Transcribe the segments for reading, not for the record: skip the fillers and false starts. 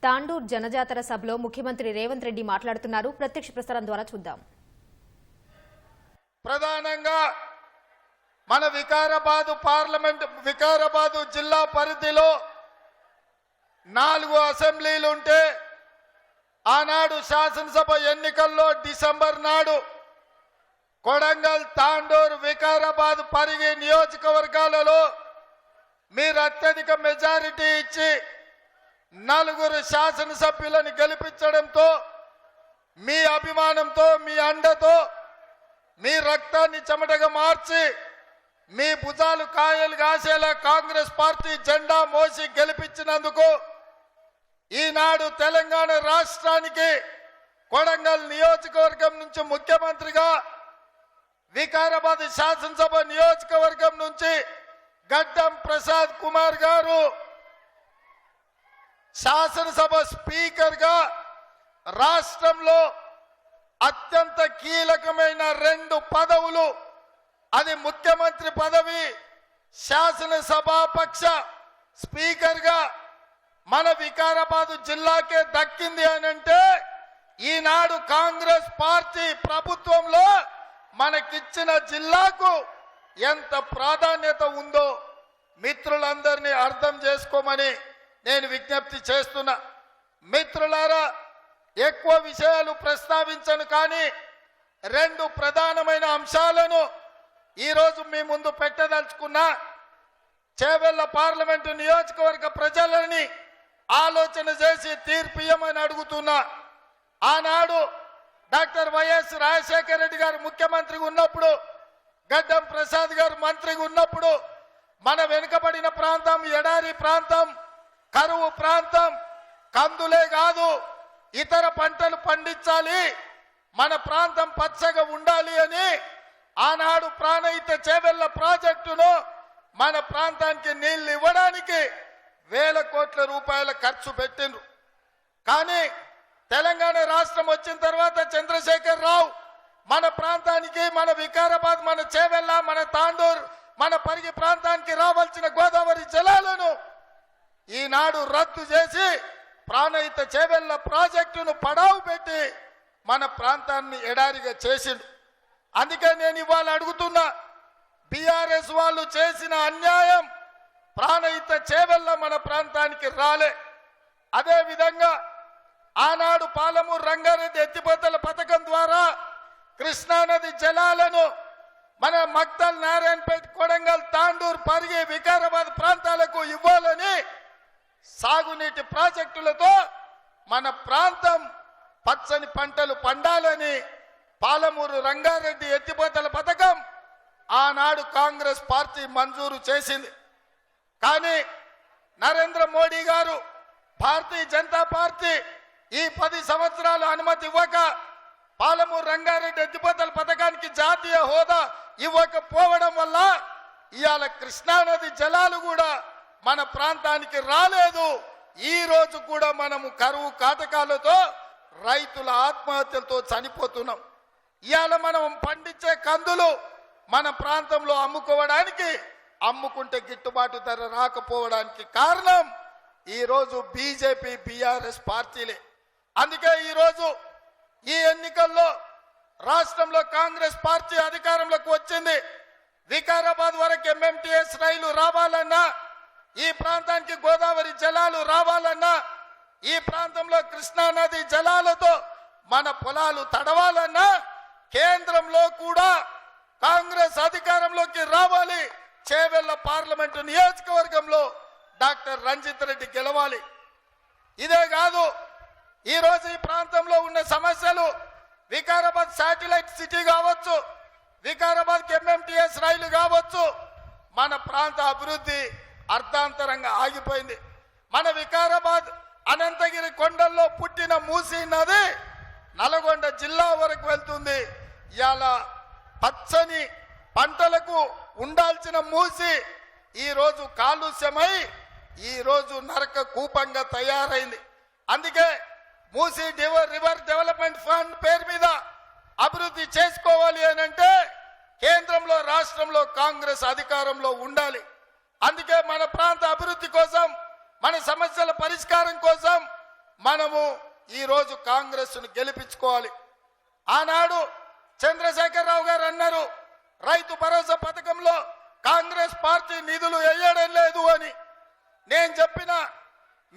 తాండూర్ జనజాతర సభలో ముఖ్యమంత్రి రేవంత్ రెడ్డి మాట్లాడుతున్నారు. ప్రత్యక్ష ప్రసారం ద్వారా చూద్దాం. ప్రధానంగా మన వికారాబాద్ జిల్లా పరిధిలో 4 అసెంబ్లీలు ఉంటే ఆనాడు శాసనసభ ఎన్నికల్లో డిసెంబర్ నాడు కొడంగల్, తాండూర్, వికారాబాద్, పరిగి నియోజకవర్గాలలో మీరు అత్యధిక మెజారిటీ ఇచ్చి 4 శాసనసభ్యులను గెలిపించడంతో మీ అభిమానంతో, మీ అండతో, మీ రక్తాన్ని చెమటగా మార్చి మీ భుజాలు కాయలు కాసేలా కాంగ్రెస్ పార్టీ జెండా మోసి గెలిపించినందుకు ఈనాడు తెలంగాణ రాష్ట్రానికి కొడంగల్ నియోజకవర్గం నుంచి ముఖ్యమంత్రిగా, వికారాబాద్ శాసనసభ నియోజకవర్గం నుంచి గడ్డం ప్రసాద్ కుమార్ గారు శాసనసభ స్పీకర్ గా రాష్ట్రంలో అత్యంత కీలకమైన 2 పదవులు, అది ముఖ్యమంత్రి పదవి, శాసనసభాపక్ష స్పీకర్ గా మన వికారాబాద్ జిల్లాకే దక్కింది అనంటే ఈనాడు కాంగ్రెస్ పార్టీ ప్రభుత్వంలో మనకిచ్చిన జిల్లాకు ఎంత ప్రాధాన్యత ఉందో మిత్రులందరినీ అర్థం చేసుకోమని నేను విజ్ఞప్తి చేస్తున్నా. మిత్రులారా, ఎక్కువ విషయాలు ప్రస్తావించను, కానీ 2 ప్రధానమైన అంశాలను ఈరోజు మీ ముందు పెట్టదలుచుకున్నా. చేవెళ్ల పార్లమెంటు నియోజకవర్గ ప్రజలని ఆలోచన చేసి తీర్పియమని అడుగుతున్నా. ఆనాడు డాక్టర్ వైఎస్ రాజశేఖర రెడ్డి గారు ముఖ్యమంత్రిగా ఉన్నప్పుడు, గడ్డం ప్రసాద్ గారు మంత్రిగా ఉన్నప్పుడు మన వెనుకబడిన ప్రాంతం, ఎడారి ప్రాంతం, కరువు ప్రాంతం, కందులే కాదు ఇతర పంటలు పండించాలి, మన ప్రాంతం పచ్చగా ఉండాలి అని ఆనాడు ప్రాణహిత చేవెళ్ల ప్రాజెక్టును మన ప్రాంతానికి నీళ్లు ఇవ్వడానికి వేల కోట్ల రూపాయల ఖర్చు పెట్టిండ్రు. కానీ తెలంగాణ రాష్ట్రం వచ్చిన తర్వాత చంద్రశేఖర్ రావు మన ప్రాంతానికి, మన వికారాబాద్, మన చేవెళ్ల, మన తాండూర్, మన పరిగి ప్రాంతానికి రావాల్సిన గోదావరి జలాలను ఈనాడు రద్దు చేసి ప్రాణహిత చేవెళ్ల ప్రాజెక్టును పడావు పెట్టి మన ప్రాంతాన్ని ఎడారిగా చేసిండు. అందుకే నేను ఇవాళ అడుగుతున్నా, బీఆర్ఎస్ వాళ్ళు చేసిన అన్యాయం ప్రాణహిత చేవెళ్ల మన ప్రాంతానికి రాలే. అదే విధంగా ఆనాడు పాలమూరు రంగారెడ్డి ఎత్తిపోతల పథకం ద్వారా కృష్ణానది జలాలను మన మక్తల్, నారాయణపేట, కొడంగల్, తాండూర్, పరిగి, వికారాబాద్ ప్రాంతాలకు ఇవ్వాలని సాగునీటి ప్రాజెక్టులతో మన ప్రాంతం పచ్చని పంటలు పండాలని పాలమూరు రంగారెడ్డి ఎత్తిపోతల పథకం ఆనాడు కాంగ్రెస్ పార్టీ మంజూరు చేసింది. కానీ నరేంద్ర మోడీ గారు, భారతీయ జనతా పార్టీ ఈ 10 సంవత్సరాలు అనుమతి ఇవ్వక పాలమూరు రంగారెడ్డి ఎత్తిపోతల పథకానికి జాతీయ హోదా ఇవ్వకపోవడం వల్ల ఇవాళ కృష్ణానది జలాలు కూడా మన ప్రాంతానికి రాలేదు. ఈ రోజు కూడా మనము కరువు కాటకాలతో రైతుల ఆత్మహత్యలతో చనిపోతున్నాం. ఇవాళ మనం పండించే కందులు మన ప్రాంతంలో అమ్ముకుంటే గిట్టుబాటు ధర రాకపోవడానికి కారణం ఈరోజు బీజేపీ, బీఆర్ఎస్ పార్టీలే. అందుకే ఈరోజు ఈ ఎన్నికల్లో రాష్ట్రంలో కాంగ్రెస్ పార్టీ అధికారంలోకి వచ్చింది. వికారాబాద్ వరకు ఎంఎంటీఎస్ రైలు రావాలన్నా, ఈ ప్రాంతానికి గోదావరి జలాలు రావాలన్నా, ఈ ప్రాంతంలో కృష్ణానది జలాలతో మన పొలాలు తడవాలన్నా కేంద్రంలో కూడా కాంగ్రెస్ అధికారంలోకి రావాలి. చేవెళ్ల పార్లమెంటు నియోజకవర్గంలో డాక్టర్ రంజిత్ రెడ్డి గెలవాలి. ఇదే కాదు, ఈరోజు ఈ ప్రాంతంలో ఉన్న సమస్యలు, వికారాబాద్ శాటిలైట్ సిటీ కావచ్చు, వికారాబాద్కి ఎంఎంటీఎస్ రైలు కావచ్చు, మన ప్రాంత అభివృద్ధి అర్ధాంతరంగా ఆగిపోయింది. మన వికారాబాద్ అనంతగిరి కొండల్లో పుట్టిన మూసీ నది నల్గొండ జిల్లా వరకు వెళ్తుంది. ఇవాళ పచ్చని పంటలకు ఉండాల్సిన మూసి ఈరోజు కాలుష్యమై ఈరోజు నరక కూపంగా తయారైంది. అందుకే మూసీ రివర్ డెవలప్మెంట్ ఫండ్ పేరు మీద అభివృద్ధి చేసుకోవాలి అని అంటే కేంద్రంలో, రాష్ట్రంలో కాంగ్రెస్ అధికారంలో ఉండాలి. అందుకే మన ప్రాంత అభివృద్ధి కోసం, మన సమస్యల పరిష్కారం కోసం మనము ఈరోజు కాంగ్రెస్ను గెలిపించుకోవాలి. ఆనాడు చంద్రశేఖరరావు గారు అన్నారు, రైతు భరోసా పథకంలో కాంగ్రెస్ పార్టీ నిధులు వేయడం లేదు అని. నేను చెప్పిన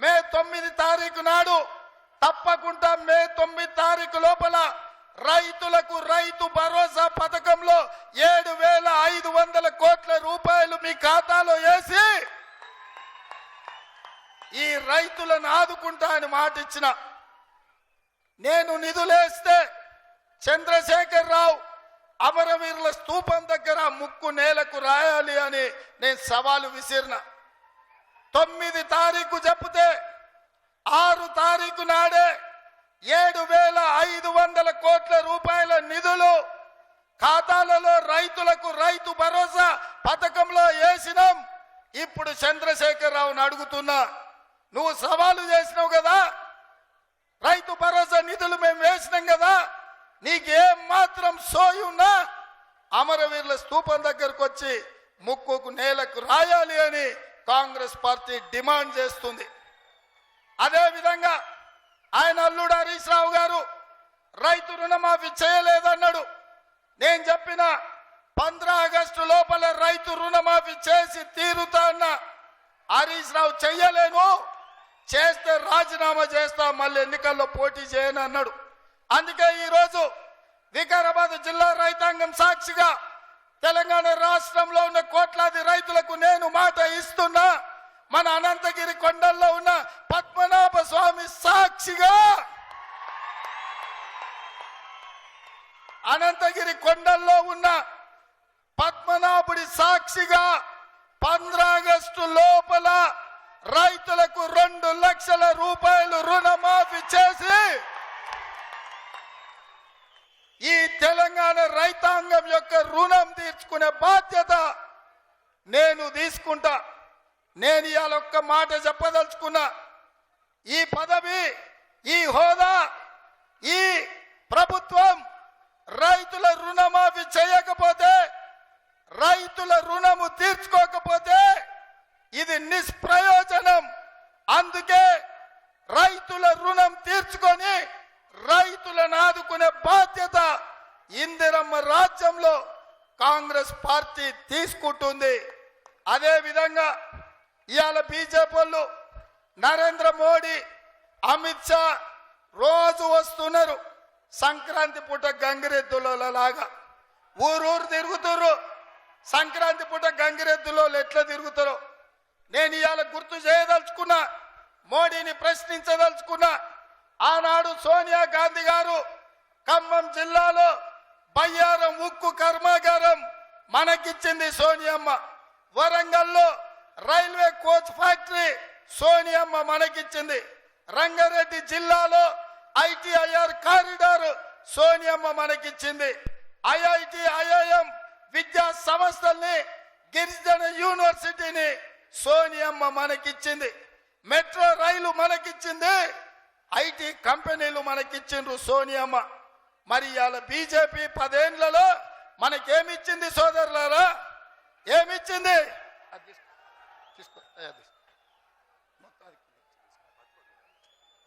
మే 9 తారీఖు నాడు తప్పకుండా మే 9 తారీఖు లోపల రైతులకు రైతు భరోసా పథకంలో 7,500 కోట్ల రూపాయలు మీ ఖాతాలో వేసి ఈ రైతులను ఆదుకుంటా అని మాట ఇచ్చిన. నేను నిధులేస్తే చంద్రశేఖరరావు అమరవీరుల స్తూపం దగ్గర ముక్కు నేలకు రాయాలి అని నేను సవాలు విసిరిన. 9 తారీఖు చెప్తే 6 తారీఖు నాడే 7,500 కోట్ల రూపాయల నిధులు ఖాతాలలో రైతులకు రైతు భరోసా పథకంలో వేసినాం. ఇప్పుడు చంద్రశేఖరరావుని అడుగుతున్నా, నువ్వు సవాలు చేసినావు కదా, రైతు భరోసా నిధులు మేము వేసినాం కదా, నీకేం మాత్రం సోయి ఉన్నా అమరవీరుల స్తూపం దగ్గరకు వచ్చి ముక్కుకు నేలకు రాయాలి అని కాంగ్రెస్ పార్టీ డిమాండ్ చేస్తుంది. అదే విధంగా ఆయన అల్లుడు హరీష్ రావు గారు రైతు రుణమాఫీ చేయలేదన్నాడు. నేను చెప్పిన 15 ఆగస్టు లోపల రైతు రుణమాఫీ చేసి తీరుతా అన్న. హరీష్ రావు చెయ్యలేను, చేస్తే రాజీనామా చేస్తా, మళ్ళీ ఎన్నికల్లో పోటీ చేయను అన్నాడు. అందుకే ఈరోజు వికారాబాద్ జిల్లా రైతాంగం సాక్షిగా తెలంగాణ రాష్ట్రంలో ఉన్న కోట్లాది రైతులకు నేను మాట ఇస్తున్నా. మన అనంతగిరి కొండల్లో ఉన్న పద్మనాభ స్వామి సాక్షిగా, అనంతగిరి కొండల్లో ఉన్న పద్మనాభుడి సాక్షిగా 15 ఆగస్టు లోపల రైతులకు 2 లక్షల రూపాయలు రుణమాఫీ చేసి ఈ తెలంగాణ రైతాంగం యొక్క రుణం తీర్చుకునే బాధ్యత నేను తీసుకుంటా. నేను ఇవాళ ఒక్క మాట చెప్పదలుచుకున్నా, ఈ పదవి, ఈ హోదా, ఈ ప్రభుత్వం రైతుల రుణమాఫీ చేయకపోతే, రైతుల రుణము తీర్చుకోకపోతే ఇది నిష్ప్రయోజనం. అందుకే రైతుల రుణం తీర్చుకొని రైతులను ఆదుకునే బాధ్యత ఇందిరమ్మ రాజ్యంలో కాంగ్రెస్ పార్టీ తీసుకుంటుంది. అదే విధంగా ఇవాళ బీజేపీ వాళ్ళు నరేంద్ర మోడీ, అమిత్ షా రోజు వస్తున్నారు. సంక్రాంతి పూట గంగిరెద్దులాగా ఊరూరు తిరుగుతారు. సంక్రాంతి పూట గంగిరెద్దులో ఎట్లా తిరుగుతారో నేను ఇవాళ గుర్తు చేయదలుచుకున్నా, మోడీని ప్రశ్నించదలుచుకున్నా. ఆనాడు సోనియా గాంధీ గారు ఖమ్మం జిల్లాలో బయ్యారం ఉక్కు కర్మాగారం మనకిచ్చింది సోనియమ్మ. వరంగల్లో రైల్వే కోచ్ ఫ్యాక్టరీ సోనియమ్మ మనకిచ్చింది. రంగారెడ్డి జిల్లాలో ఐటీఐఆర్ కారిడార్ సోనియమ్మ మనకిచ్చింది. ఐఐటి, ఐఐఎం విద్యా సంస్థల్ని, గిరిజన యూనివర్సిటీని సోనియమ్మ మనకిచ్చింది. Metro rail మనకిచ్చింది. ఐటీ కంపెనీలు మనకిచ్చిండ్రు సోనియమ్మ. మరి ఇవాళ బీజేపీ 10 ఏళ్లలో మనకేమిచ్చింది సోదరులారా? ఏమిచ్చింది?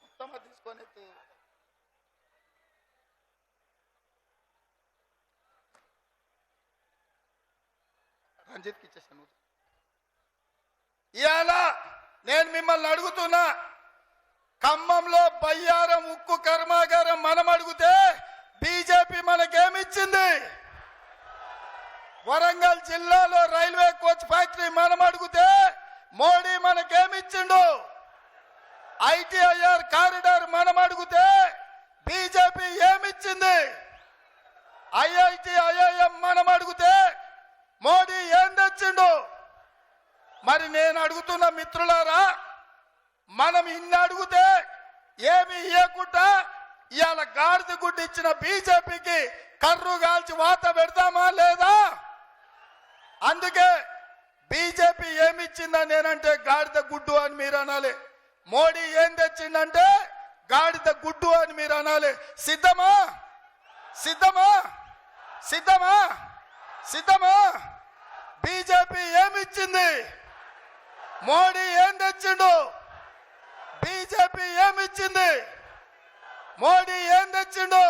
మొత్తం తీసుకొని రంజిత్కి ఇచ్చేసాను. ఇవాళ నేను మిమ్మల్ని అడుగుతున్నా, ఖమ్మంలో బయ్యారం ఉక్కు కర్మాగారం మనం అడిగితే బీజేపీ మనకేమిచ్చింది? వరంగల్ జిల్లాలో రైల్వే కోచ్ ఫ్యాక్టరీ మనం అడిగితే మోడీ మనకేమిచ్చిండు? ఐటీఐఆర్ కారిడార్ మనం అడిగితే బీజేపీ ఏమిచ్చింది? ఐఐటి, ఐఐఎం మనం అడిగితే మోడీ ఏం తెచ్చిండు? మరి నేను అడుగుతున్న మిత్రులారా, మనం ఇన్ని అడిగితే ఏమి ఇవ్వకుండా ఇవాళ గాడిద గుడ్డు ఇచ్చిన బీజేపీకి కర్రు కాల్చి వాత పెడతామా లేదా? అందుకే బీజేపీ ఏమిచ్చిందని నేనంటే గాడిద గుడ్డు అని మీరు అనాలి. మోడీ ఏం తెచ్చిందంటే గాడిద గుడ్డు అని మీరు అనాలి. సిద్ధమా? సిద్ధమా? సిద్ధమా? సిద్ధమా? బీజేపీ ఏమిచ్చింది? మోడీ ఏం తెచ్చిండు? బీజేపీ ఏమిచ్చింది? మోడీ ఏం తెచ్చిండు?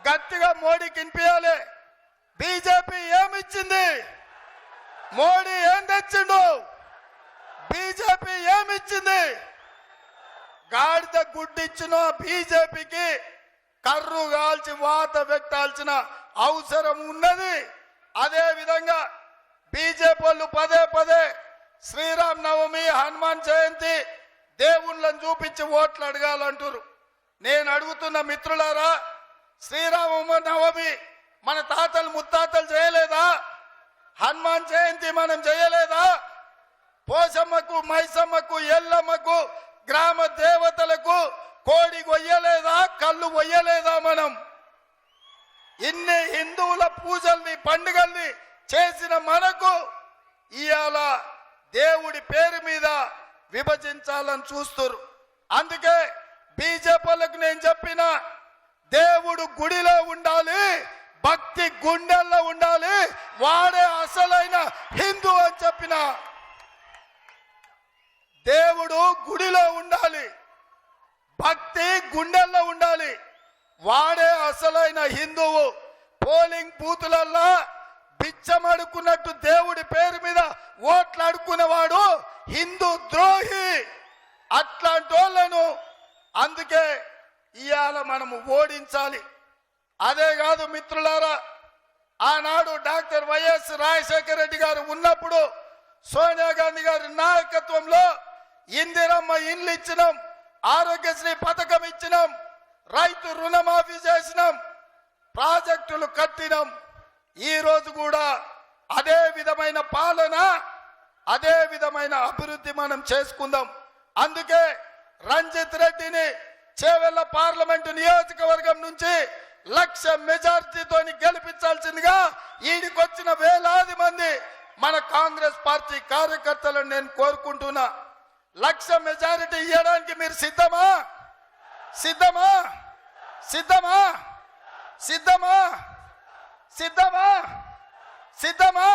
గట్టిగా మోడీకి వినిపించాలి. బీజేపీ ఏమిచ్చింది? మోడీ ఏం తెచ్చిండు? బీజేపీ ఏమిచ్చింది? గాడిద గుడ్డిచ్చిన బీజేపీకి కర్రు కాల్చి వాత పెట్టాల్సిన అవసరం ఉన్నది. అదే విధంగా బీజేపీ వాళ్ళు పదే పదే శ్రీరామ్ నవమి, హనుమాన్ జయంతి దేవుళ్ళని చూపించి ఓట్లు అడగాలంటారు. నేను అడుగుతున్న మిత్రులారా, శ్రీరామ నవమి మన తాతలు ముత్తాతలు చేయలేదా? హనుమాన్ జయంతి మనం చేయలేదా? పోషమ్మకు, మైసమ్మకు, ఎల్లమ్మకు, గ్రామ దేవతలకు కోడి కొయ్యలేదా? కళ్ళు కొయ్యలేదా? మనం ఇన్ని హిందువుల పూజల్ని, పండుగల్ని చేసిన మనకు ఇవాళ దేవుడి పేరు మీద విభజించాలని చూస్తారు. అందుకే బీజేపీలకు నేను చెప్పిన, దేవుడు గుడిలో ఉండాలి, భక్తి గుండెల్లో ఉండాలి, వాడే అసలైన హిందూ అని చెప్పిన. దేవుడు గుడిలో ఉండాలి, భక్తి గుండెల్లో ఉండాలి, వాడే అసలైన హిందువు. పోలింగ్ బూతులల్లా బిచ్చమడుకున్నట్టు దేవుడి పేరు మీద ఓట్లు అడుక్కునేవాడు హిందూ ద్రోహి. అట్లాంటి వాళ్ళను అందుకే ఇవాళ మనము ఓడించాలి. అదే కాదు మిత్రులారా, ఆనాడు డాక్టర్ వైఎస్ రాజశేఖర రెడ్డి గారు ఉన్నప్పుడు సోనియా గాంధీ గారి నాయకత్వంలో ఇందిరమ్మ ఇండ్లు ఇచ్చినాం, ఆరోగ్యశ్రీ పథకం ఇచ్చినాం, రైతు రుణమాఫీ చేసినాం, ప్రాజెక్టులు కట్టినాం. ఈ రోజు కూడా అదే విధమైన పాలన, అదే విధమైన అభివృద్ధి మనం చేసుకుందాం. అందుకే రంజిత్ రెడ్డిని చేవెళ్ల పార్లమెంటు నియోజకవర్గం నుంచి 1,00,000 మెజార్టీతో గెలిపించాల్సిందిగా ఈడికొచ్చిన వేలాది మంది మన కాంగ్రెస్ పార్టీ కార్యకర్తలను నేను కోరుకుంటున్నా. 1,00,000 మెజారిటీ ఇవ్వడానికి మీరు సిద్ధమా? సిద్ధమా? సిద్ధమా? సిద్ధమా? సిద్ధమా? సిద్ధమా?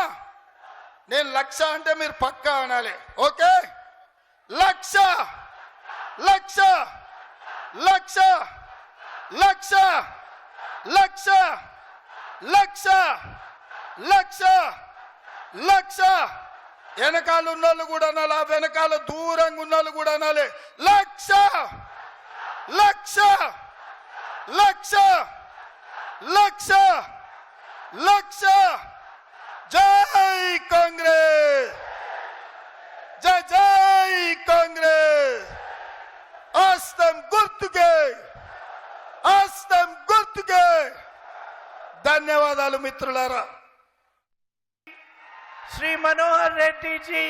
నేను 1,00,000 అంటే మీరు పక్కా అనాలి. ఓకే, 1,00,000 1,00,000 1,00,000 1,00,000 1,00,000 1,00,000 1,00,000 వెనకాల ఉన్నోళ్ళు కూడా అనాలి, ఆ వెనకాల దూరంగా ఉన్నోళ్ళు కూడా అనాలి. 1,00,000 1,00,000 1,00,000 1,00,000 1,00,000 జై కాంగ్రెస్, జై జై కాంగ్రెస్. హస్తం గుర్తుకే, హస్తం గుర్తుకే. ధన్యవాదాలు మిత్రులారా. श्री मनोहर रेड्डी जी,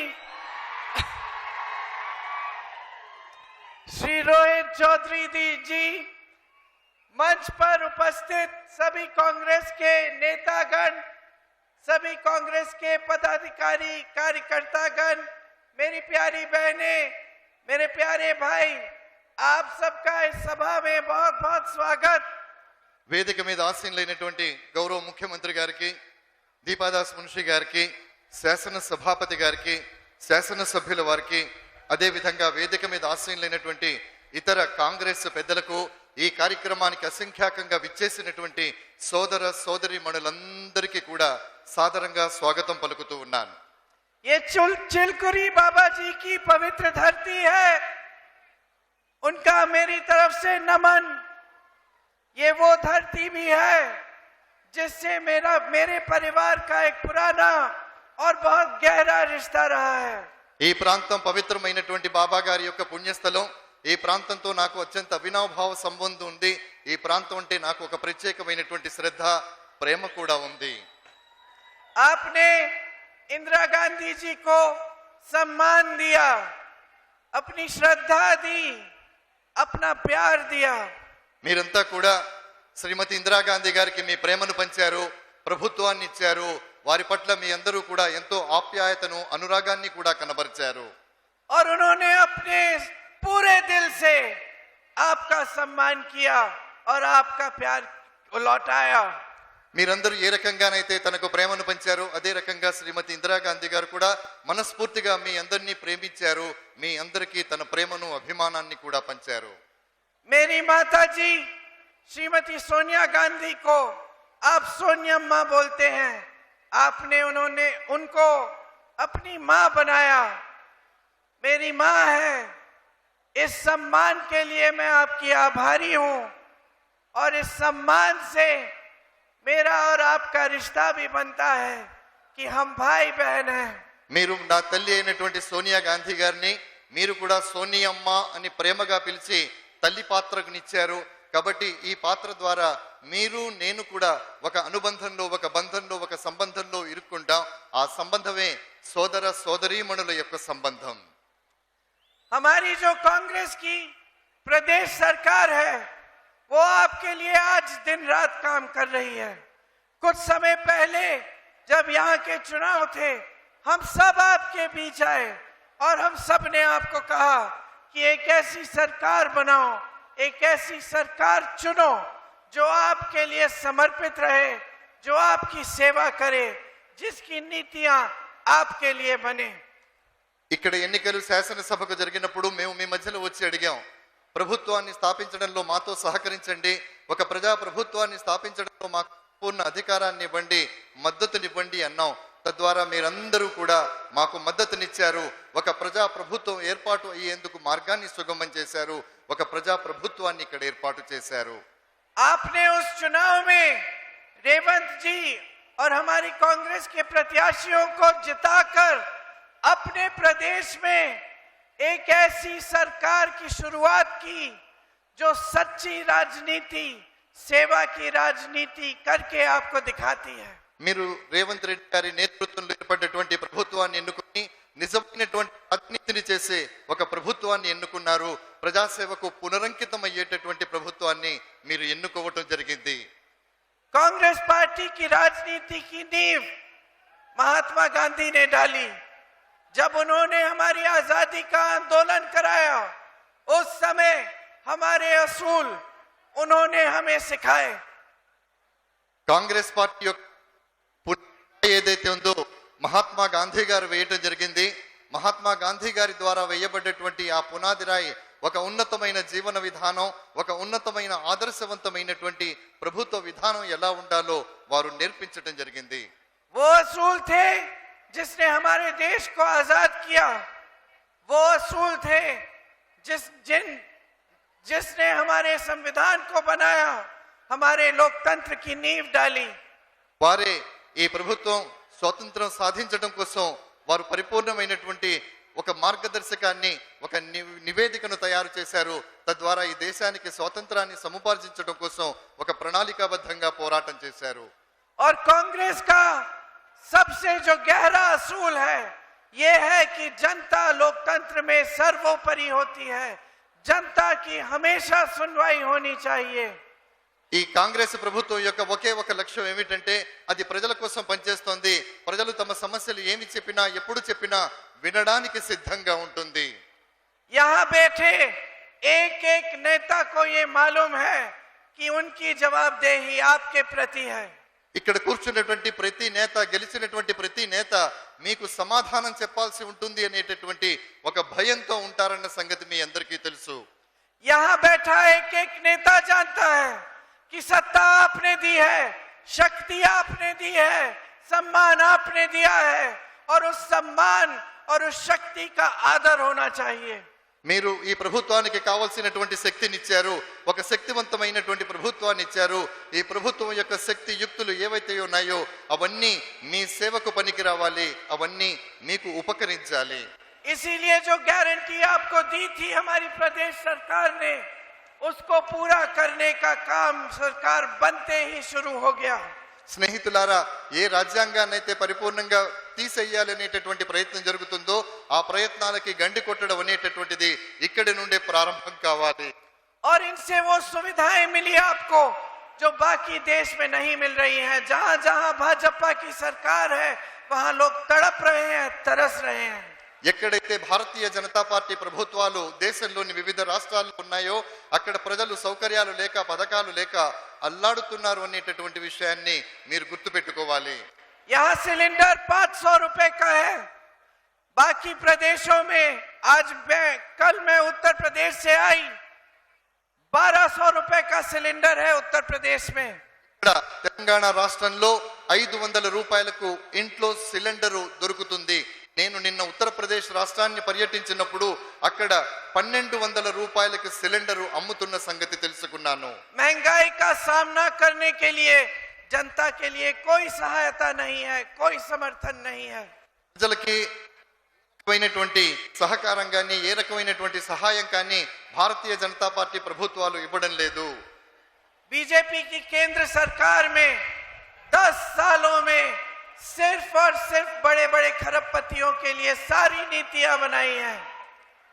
श्री रोहित चौधरी जी, मंच पर उपस्थित सभी कांग्रेस के नेतागण, सभी कांग्रेस के पदाधिकारी, कार्यकर्तागण, मेरी प्यारी बहनें, मेरे प्यारे भाई, आप सबका इस सभा में बहुत बहुत स्वागत. వేదిక మీద ఆసీనులైనటువంటి గౌరవ ముఖ్యమంత్రి గారికి, దీపాదాస్ మున్షి గారికి, శాసన సభాపతి గారికి, శాసనసభ్యుల వారికి, అదేవిధంగా వేదిక మీద ఆసీనులైనటువంటి ఇతర కాంగ్రెస్ పెద్దలకు, ఈ కార్యక్రమానికి అసంఖ్యాకంగా విచ్చేసినటువంటి సోదర సోదరి మణులందరికీ కూడా సాదరంగా స్వాగతం పలుకుతూ ఉన్నాను. ये चिलकुरी बाबा जी की पवित्र धरती है, उनका मेरी तरफ से नमन. ये वो धरती भी है जिससे मेरे परिवार का एक पुराना और बहुत गहरा रिश्ता रहा है. ఈ ప్రాంతం పవిత్రమైనటువంటి బాబా గారి యొక్క పుణ్యస్థలం. ఈ ప్రాంతంతో నాకు అత్యంత అవినాభావ సంబంధం ఉంది. ఈ ప్రాంతం అంటే నాకు ఒక ప్రత్యేకమైనటువంటి శ్రద్ధ, ప్రేమ కూడా ఉంది. आपने इंदिरा गांधी जी को सम्मान दिया, अपनी श्रद्धा दी, अपना प्यार दिया. మీరంతా కూడా శ్రీమతి ఇందిరాగాంధీ గారికి మీ ప్రేమను పంచారు, ప్రభుత్వాన్ని ఇచ్చారు. వారి పట్ల మీ అందరూ కూడా ఎంతో ఆప్యాయతను, అనురాగాన్ని కూడా కనబరిచారు. और उन्होंने अपने पूरे दिल से आपका सम्मान किया और आपका प्यार लौटाया. మీరందరూ ఏ రకంగానైతే తనకు ప్రేమను పంచారో అదే రకంగా శ్రీమతి ఇందిరాగాంధీ గారు కూడా మనస్ఫూర్తిగా మీ అందరినీ ప్రేమించారు, మీ అందరికీ తన ప్రేమను అభిమానాన్ని కూడా పంచారు. मेरी माता जी श्रीमती सोनिया गांधी को आप सोनियम्मा बोलते हैं. आपने उनको अपनी मां बनाया, मेरी मां है. इस सम्मान के लिए मैं आपकी आभारी हूं और इस सम्मान से मेरा और आपका रिश्ता भी बनता है कि हम भाई बहन हैं. మీరు నా తల్లి అయినటువంటి సోనియా గాంధీ గారిని మీరు కూడా సోనియమ్మ అని ప్రేమగా పిలిచి తల్లి పాత్రకునిచ్చారు. కాబట్టి ఈ పాత్ర ద్వారా మీరు నేను కూడా ఒక అనుబంధంలో, ఒక బంధంలో, ఒక సంబంధంలో ఇరుక్కుంటాం. ఆ సంబంధమే సోదర సోదరీమణుల యొక్క సంబంధం. हमारी जो कांग्रेस की प्रदेश सरकार है वो आपके लिए आज दिन रात काम कर रही है. कुछ समय पहले जब यहाँ के चुनाव थे हम सब आपके बीच आए और हम सब ने आपको कहा कि एक ऐसी सरकार बनाओ, एक ऐसी सरकार चुनो जो आपके लिए समर्पित रहे, जो आपकी सेवा करे, जिसकी नीतियां आपके लिए बने. ఇక్కడ ఎన్నికలు శాసనసభకు జరిగినప్పుడు మేము మీ మధ్యలో వచ్చి అడిగాం, ప్రభుత్వాన్ని స్థాపించడంలో మాతో సహకరించండి, ఒక ప్రజా ప్రభుత్వాన్ని స్థాపించడంలో మాకు పూర్ణ అధికారాన్ని ఇవ్వండి, మద్దతునివ్వండి అన్నాం. తద్వారా మీరందరూ కూడా మాకు మద్దతునిచ్చారు. ఒక ప్రజా ప్రభుత్వం ఏర్పాటు అయ్యేందుకు మార్గాన్ని సుగమం చేశారు. ఒక ప్రజా ప్రభుత్వాన్ని ఇక్కడ ఏర్పాటు చేశారు. आपने उस चुनाव में रेवंत जी और हमारी कांग्रेस के प्रत्याशियों को जिताकर अपने प्रदेश में एक ऐसी सरकार की शुरुआत की जो सच्ची राजनीति, सेवा की राजनीति करके आपको दिखाती है. మీరు రేవంత్ రెడ్డి గారి నేతృత్వంలో ఏర్పడినటువంటి ప్రభుత్వాన్ని ఎన్నుకుని నిజమైనటువంటి రాజనీతిని చేసే ఒక ప్రభుత్వాన్ని ఎన్నుకున్నారు. ప్రజాసేవకు పునరంకితం అయ్యేటటువంటి ప్రభుత్వాన్ని మీరు ఎన్నుకోవటం జరిగింది. कांग्रेस पार्टी की राजनीति की नींव महात्मा गांधी ने डाली. जब उन्होंने हमारी आजादी का आंदोलन कराया उस समय हमारे असूल उन्होंने हमें सिखाए. కాంగ్రెస్ పార్టీ యొక్క పునాది ఏదైతే ఉందో మహాత్మా గాంధీ గారు వేయటం జరిగింది. మహాత్మా గాంధీ గారి ద్వారా వేయబడ్డటువంటి ఆ పునాది రాయి ఒక ఉన్నతమైన జీవన విధానం, ఒక ఉన్నతమైన ఆదర్శవంతమైనటువంటి ప్రభుత్వ విధానం ఎలా ఉండాలో వారు నేర్పించడం జరిగింది. वो असूल थे जिसने हमारे देश को आजाद किया. वो असूल थे जिसने हमारे संविधान को बनाया, हमारे लोकतंत्र की नींव डाली. వారే ఈ ప్రభుత్వం స్వాతంత్రం సాధించడం కోసం వారు పరిపూర్ణమైనటువంటి ఒక మార్గదర్శకాన్ని, ఒక నివేదికను తయారు చేశారు. తద్వారా ఈ దేశానికి స్వాతంత్రాన్ని సముపార్జించడం కోసం ఒక ప్రణాళికాబద్ధంగా పోరాటం చేశారు. और कांग्रेस का सबसे जो गहरा असूल है ये है कि जनता लोकतंत्र में सर्वोपरि होती है. जनता की हमेशा सुनवाई होनी चाहिए. ఈ కాంగ్రెస్ ప్రభుత్వం యొక్క ఒకే ఒక లక్ష్యం ఏమిటంటే అది ప్రజల కోసం పనిచేస్తోంది. ప్రజలు తమ సమస్యలు ఏమి చెప్పినా, ఎప్పుడు చెప్పినా వినడానికి సిద్ధంగా ఉంటుంది. यहाँ बैठे एक एक नेता को ये मालूम है कि उनकी जवाबदेही आपके प्रति है. ఇక్కడ కూర్చున్నటువంటి ప్రతి నేత, గెలిచినటువంటి ప్రతి నేత మీకు సమాధానం చెప్పాల్సి ఉంటుంది అనేటటువంటి ఒక భయంతో ఉంటారన్న సంగతి మీ అందరికీ తెలుసు. यहाँ बैठा एक एक नेता जानता है कि सत्ता आपने दी है, शक्ति आपने दी है, सम्मान आपने दिया है और उस सम्मान और उस शक्ति का आदर होना चाहिए. మీరు ఈ ప్రభుత్వానికి కావాల్సినటువంటి శక్తిని ఇచ్చారు, ఒక శక్తివంతమైనటువంటి ప్రభుత్వాన్ని ఇచ్చారు. ఈ ప్రభుత్వం యొక్క శక్తి యుక్తులు ఏవైతే ఉన్నాయో అవన్నీ మీ సేవకు పనికి రావాలి, అవన్నీ మీకు ఉపకరించాలి. इसीलिए जो गारंटी आपको दी थी हमारी प्रदेश सरकार ने, उसको पूरा करने का काम सरकार बनते ही शुरू हो गया. స్నేహితులారా, ఏ రాజ్యాంగాన్నైతే పరిపూర్ణంగా తీసేయాలనేటటువంటి ప్రయత్నం జరుగుతుందో ఆ ప్రయత్నాలకి గండి కొట్టడం అనేటటువంటిది ఇక్కడి నుండే ప్రారంభం కావాలి. और इनसे वो सुविधाएं मिली आपको जो बाकी देश में नहीं मिल रही हैं. जहां जहां भाजपा की सरकार है वहां लोग तड़प रहे हैं, तरस रहे हैं. ఎక్కడైతే భారతీయ జనతా పార్టీ ప్రభుత్వాలు దేశంలోని వివిధ రాష్ట్రాల్లో ఉన్నాయో అక్కడ ప్రజలు సౌకర్యాలు లేక, పథకాలు లేక అల్లాడుతున్నారు అనేటటువంటి విషయాన్ని మీరు గుర్తుపెట్టుకోవాలి. यहाँ सिलेंडर 500 रुपए का है, बाकी प्रदेशों में कल मैं उत्तर प्रदेश से आई, 1200 रुपए का सिलेंडर है उत्तर प्रदेश में. ఇక్కడ తెలంగాణ రాష్ట్రంలో 500 రూపాయలకు ఇంట్లో సిలిండరు దొరుకుతుంది. నేను నిన్న ఉత్తరప్రదేశ్ రాష్ట్రాన్ని పర్యటించినప్పుడు అక్కడ 1200 రూపాయలకు సిలిండరు అమ్ముతున్న సంగతి తెలుసుకున్నాను. महंगाई का सामना करने के लिए जनता के लिए कोई सहायता नहीं है, कोई समर्थन नहीं है. ప్రజలకి రకమైనటువంటి సహకారం కానీ ఏ రకమైనటువంటి సహాయం కానీ భారతీయ జనతా పార్టీ ప్రభుత్వాలు ఇవ్వడం లేదు. बीजेपी की केंद्र सरकार में 10 सालों में सिर्फ और सिर्फ बड़े बड़े खरबपतियों के लिए सारी नीतियां बनाई हैं.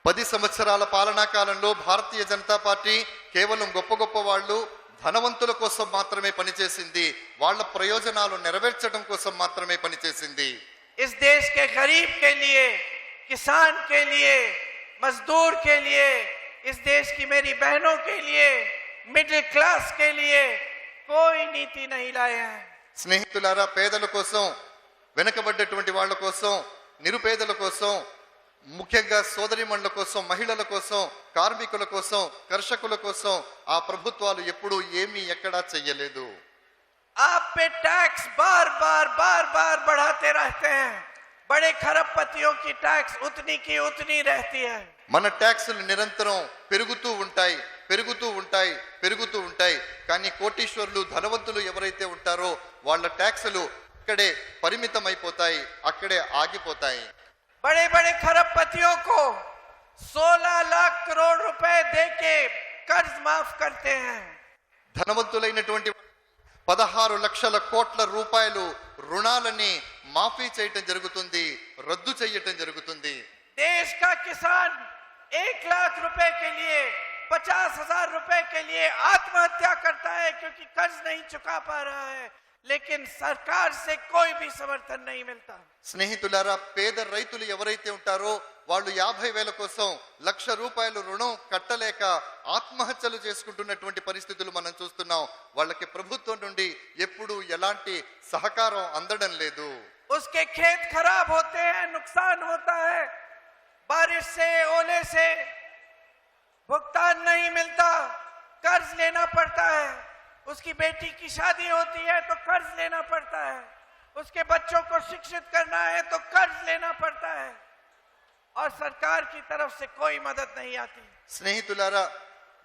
10 సంవత్సరాల పాలనా కాలంలో భారతీయ జనతా పార్టీ కేవలం గొప్ప గొప్ప వాళ్ళు ధనవంతుల కోసం మాత్రమే పనిచేసింది. వాళ్ళ ప్రయోజనాలు నెరవేర్చడం కోసం మాత్రమే పనిచేసింది. इस देश के गरीब के लिए, किसान के लिए, मजदूर के लिए, इस देश की मेरी बहनों के लिए, मिडिल क्लास के लिए कोई नीति नहीं लाए हैं. స్నేహితులారా, పేదల కోసం, వెనకబడ్డటువంటి వాళ్ళ కోసం, నిరుపేదల కోసం, ముఖ్యంగా సోదరిమణుల కోసం, మహిళల కోసం, కార్మికుల కోసం, కర్షకుల కోసం ఆ ప్రభుత్వాలు ఎప్పుడూ ఏమీ ఎక్కడా చెయ్యలేదు. आप पे टैक्स बार बार बढ़ाते रहते हैं. बड़े खरबपतियों की टैक्स उतनी की उतनी रहती है. మన ట్యాక్సులు నిరంతరం పెరుగుతూ ఉంటాయి, పెరుగుతూ ఉంటాయి, పెరుగుతూ ఉంటాయి. కానీ కోటీశ్వరులు, ధనవంతులు ఎవరైతే ఉంటారో వాళ్ళ ట్యాక్సులు అక్కడే పరిమితమైపోతాయి, అక్కడే ఆగిపోతాయి. बड़े बड़े खरबपतियों को 16 लाख करोड़ रुपए देके कर्ज माफ करते हैं. ధనవంతులైనటువంటి 16 లక్షల కోట్ల రూపాయలు రుణాలని మాఫీ చేయటం జరుగుతుంది, రద్దు చేయటం జరుగుతుంది. देश का किसान 1 लाख रुपए के लिए 50,000 रुपए के लिए आत्महत्या करता है क्योंकि कर्ज नहीं चुका पा रहा है, लेकिन सरकार से कोई भी समर्थन नहीं मिलता. స్నేహితులారా, పేద రైతులు ఎవరైతే ఉంటారో వాళ్ళు 50,000 కోసం 1,00,000 రూపాయలు రుణం కట్టలేక ఆత్మహత్యలు చేసుకుంటున్నటువంటి పరిస్థితులు మనం చూస్తున్నాం. వాళ్ళకి ప్రభుత్వం నుండి ఎప్పుడూ ఎలాంటి సహకారం అందడం లేదు. उसके खेत खराब होते हैं, नुकसान होता है, बारिश से, ओले से भुगतान नहीं मिलता, कर्ज लेना पड़ता है. उसकी बेटी की शादी होती है तो कर्ज लेना पड़ता है. उसके बच्चों को शिक्षित करना है तो कर्ज लेना पड़ता है और सरकार की तरफ से कोई मदद नहीं आती. స్నేహితులారా,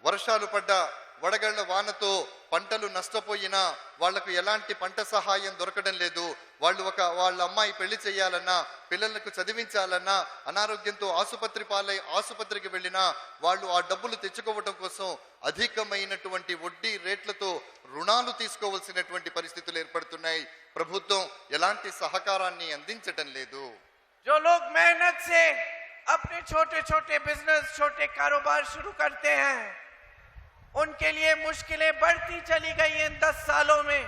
వర్షాలు పడ్డా, వడగళ్ల వానతో పంటలు నష్టపోయినా వాళ్లకు ఎలాంటి పంట సహాయం దొరకడం లేదు. వాళ్ళ అమ్మాయి పెళ్లి చేయాలన్నా, పిల్లలకు చదివించాలన్నా, అనారోగ్యంతో ఆసుపత్రికి వెళ్ళినా వాళ్ళు ఆ డబ్బులు తెచ్చుకోవటం కోసం అధికమైనటువంటి వడ్డీ రేట్లతో రుణాలు తీసుకోవాల్సినటువంటి పరిస్థితులు ఏర్పడుతున్నాయి. ప్రభుత్వం ఎలాంటి సహకారాన్ని అందించటం లేదు. जो लोग मेहनत से अपने छोटे छोटे बिजनेस, छोटे कारोबार शुरू करते हैं, उनके लिए मुश्किलें बढ़ती चली गई इन 10 सालों में.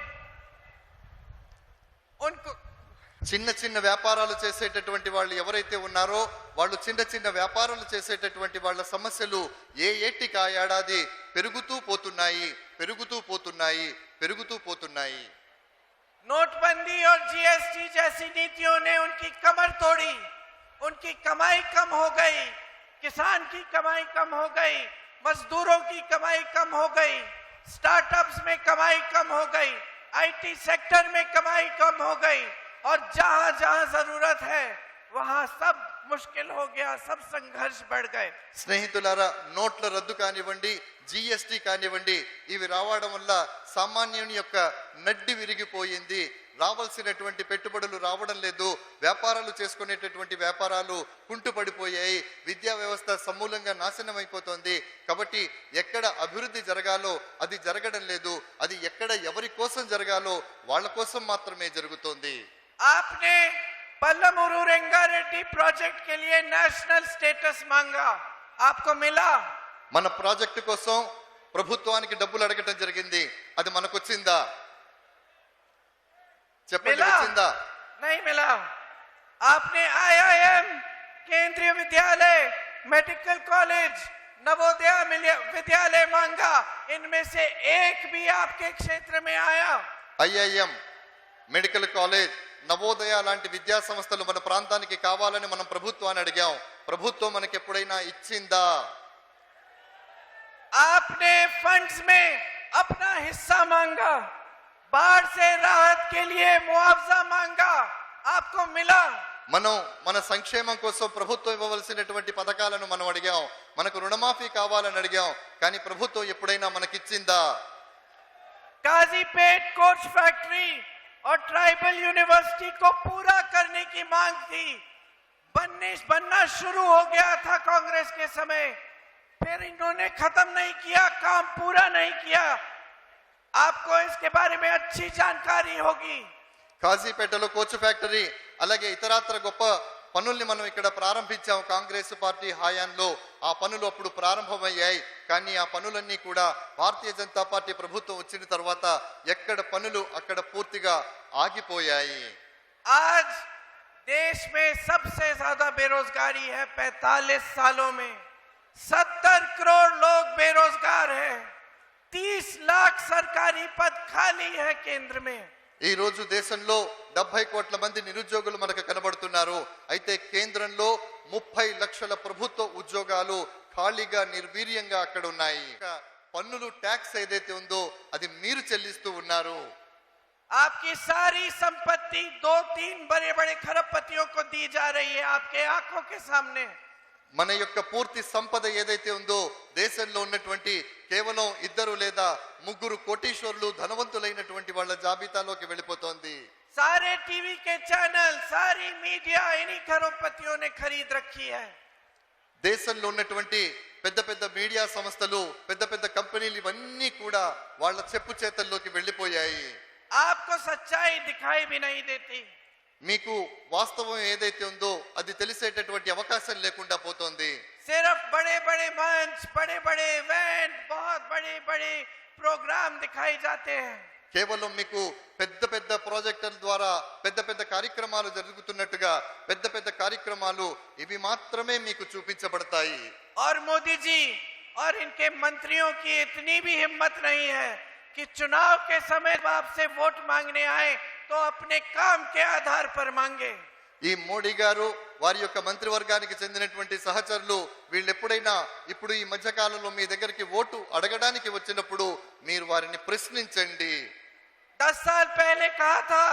उनको చిన్న చిన్న వ్యాపారాలు చేసేటటువంటి వాళ్ళు ఎవరైతే ఉన్నారో వాళ్ళు చిన్న చిన్న వ్యాపారాలు చేసేటటువంటి వాళ్ళ సమస్యలు ఏటికి ఆ ఏడాది పెరుగుతూ పోతున్నాయి, పెరుగుతూ పోతున్నాయి, పెరుగుతూ పోతున్నాయి. नोटबंदी और जीएसटी जैसी नीतियों ने उनकी कमर तोड़ी. उनकी कमाई कम हो गई, किसान की कमाई कम हो गई, मजदूरों की कमाई कम हो गई, स्टार्टअप्स में कमाई कम हो गई, आईटी सेक्टर में कमाई कम हो गई और जहां जहां जरूरत है वहां सब मुश्किल हो गया, सब संघर्ष बढ़ गए. స్నేహితులారా, నోట్ల రద్దు కానివ్వండి, జిఎస్టి కానివ్వండి, ఇవి రావడం వల్ల సామాన్యుని యొక్క నడ్డి విరిగిపోయింది. రావాల్సినటువంటి పెట్టుబడులు రావడం లేదు, వ్యాపారాలు చేసుకునేటటువంటి వ్యాపారాలు కుంటుపడిపోయాయి, విద్యా వ్యవస్థ సమూలంగా నాశనం అయిపోతుంది. కాబట్టి ఎక్కడ అభివృద్ధి జరగాలో అది జరగడం లేదు, అది ఎక్కడ ఎవరి కోసం జరగాలో వాళ్ళ కోసం మాత్రమే జరుగుతోంది. आपने पल्लमूरू रेंगारेड्डी प्रोजेक्ट के लिए नेशनल स्टेटस मांगा, आपको मिला? మన ప్రాజెక్టు కోసం ప్రభుత్వానికి డబ్బులు అడగటం జరిగింది, అది మనకు వచ్చిందా? చెప్పండి, వచ్చిందా? नहीं मिला. आपने IIM, केंद्रीय विद्यालय, मेडिकल कॉलेज, नवोदय विद्यालय मांगा, इनमें से एक भी आपके क्षेत्र में आया? ఐఐఎం, మెడికల్ కాలేజ్, నవోదయ లాంటి విద్యా సంస్థలు మన ప్రాంతానికి కావాలని మనం ప్రభుత్వాన్ని అడిగాం. ప్రభుత్వం మనకి ఎప్పుడైనా ఇచ్చిందా? आपने फंड्स में अपना हिस्सा मांगा, बाढ़ से राहत के लिए मुआवजा मांगा, आपको मिला? మనం మన సంక్షేమం కోసం ప్రభుత్వం ఇవ్వవలసినటువంటి పథకాలను మనం అడిగాం. మనకు రుణమాఫీ కావాలని అడిగాం, కానీ ప్రభుత్వం ఎప్పుడైనా మనకిచ్చిందా? काजीपेट कोच फैक्ट्री और ट्राइबल यूनिवर्सिटी को पूरा करने की मांग थी, बनना शुरू हो गया था कांग्रेस के समय, फिर इन्होंने खत्म नहीं किया, काम पूरा नहीं किया। आपको इसके बारे में अच्छी जानकारी होगी। కాజీపేటలో కోచ్ ఫ్యాక్టరీ, అలాగే ఇతరత్ర గొప్ప పనుల్ని మనం ఇక్కడ ప్రారంభించాం కాంగ్రెస్ పార్టీ హయాంలో. ఆ పనులు అప్పుడు ప్రారంభమయ్యాయి, కానీ ఆ పనులన్నీ కూడా భారతీయ జనతా పార్టీ ప్రభుత్వం వచ్చిన తర్వాత ఎక్కడ పనులు అక్కడ పూర్తిగా ఆగిపోయాయి. आज देश में सबसे ज्यादा बेरोजगारी है। 45 सालों में 70 करोड़ लोग बेरोजगार हैं। 30 लाख सरकारी पद खाली है केंद्र में। ఈ రోజు దేశంలో 70 కోట్ల మంది నిరుద్యోగులు మనకు కనబడుతున్నారు. అయితే కేంద్రంలో 30 లక్షల ప్రభుత్వ ఉద్యోగాలు ఖాళీగా నిర్వీర్యంగా అక్కడ ఉన్నాయి. పన్నులు ట్యాక్స్ ఏదైతే ఉందో అది మీరు చెల్లిస్తూ ఉన్నారు. आपकी सारी संपत्ति 2-3 बड़े-बड़े खरबपतियों को दी जा रही है आपके आंखों के सामने। మన యొక్క పూర్తి సంపద ఏదైతే ఉందో దేశంలో ఉన్నటువంటి కేవలం 2 లేదా 3 కోటీశ్వరులు ధనవంతులైనటువంటి వాళ్ళ జాబితాలోకి వెళ్ళిపోతోంది. सारे टीवी के चैनल, सारी मीडिया इन्हीं खरबपतियों ने खरीद रखी है। దేశంలో ఉన్నటువంటి పెద్ద పెద్ద మీడియా సంస్థలు, పెద్ద పెద్ద కంపెనీలు ఇవన్నీ కూడా వాళ్ళ చెప్పు చేతల్లోకి వెళ్ళిపోయాయి. आपको सच्चाई दिखाई भी नहीं देती। మీకు వాస్తవం ఏదైతే ఉందో అది తెలిసేటటువంటి అవకాశం లేకుండా పోతోంది. सिर्फ बड़े-बड़े मंच, बड़े-बड़े इवेंट, बहुत बड़े-बड़े प्रोग्राम दिखाई जाते हैं। కేవలం మీకు పెద్ద పెద్ద ప్రాజెక్టుల ద్వారా పెద్ద పెద్ద కార్యక్రమాలు జరుగుతున్నట్టుగా పెద్ద పెద్ద కార్యక్రమాలు ఇవి మాత్రమే మీకు చూపించబడతాయి. और मोदी जी और इनके मंत्रियों की इतनी भी हिम्मत नहीं है कि चुनाव के समय आपसे वोट मांगने आए तो अपने काम के आधार पर मांगे। ఈ మోడీ గారు వారి యొక్క మంత్రివర్గానికి చెందినటువంటి సహచరులు వీళ్ళు ఎప్పుడైనా ఇప్పుడు ఈ మధ్య కాలంలో మీ దగ్గరికి ఓటు అడగడానికి వచ్చినప్పుడు మీరు వారిని ప్రశ్నించండి. 10 साल पहले कहा था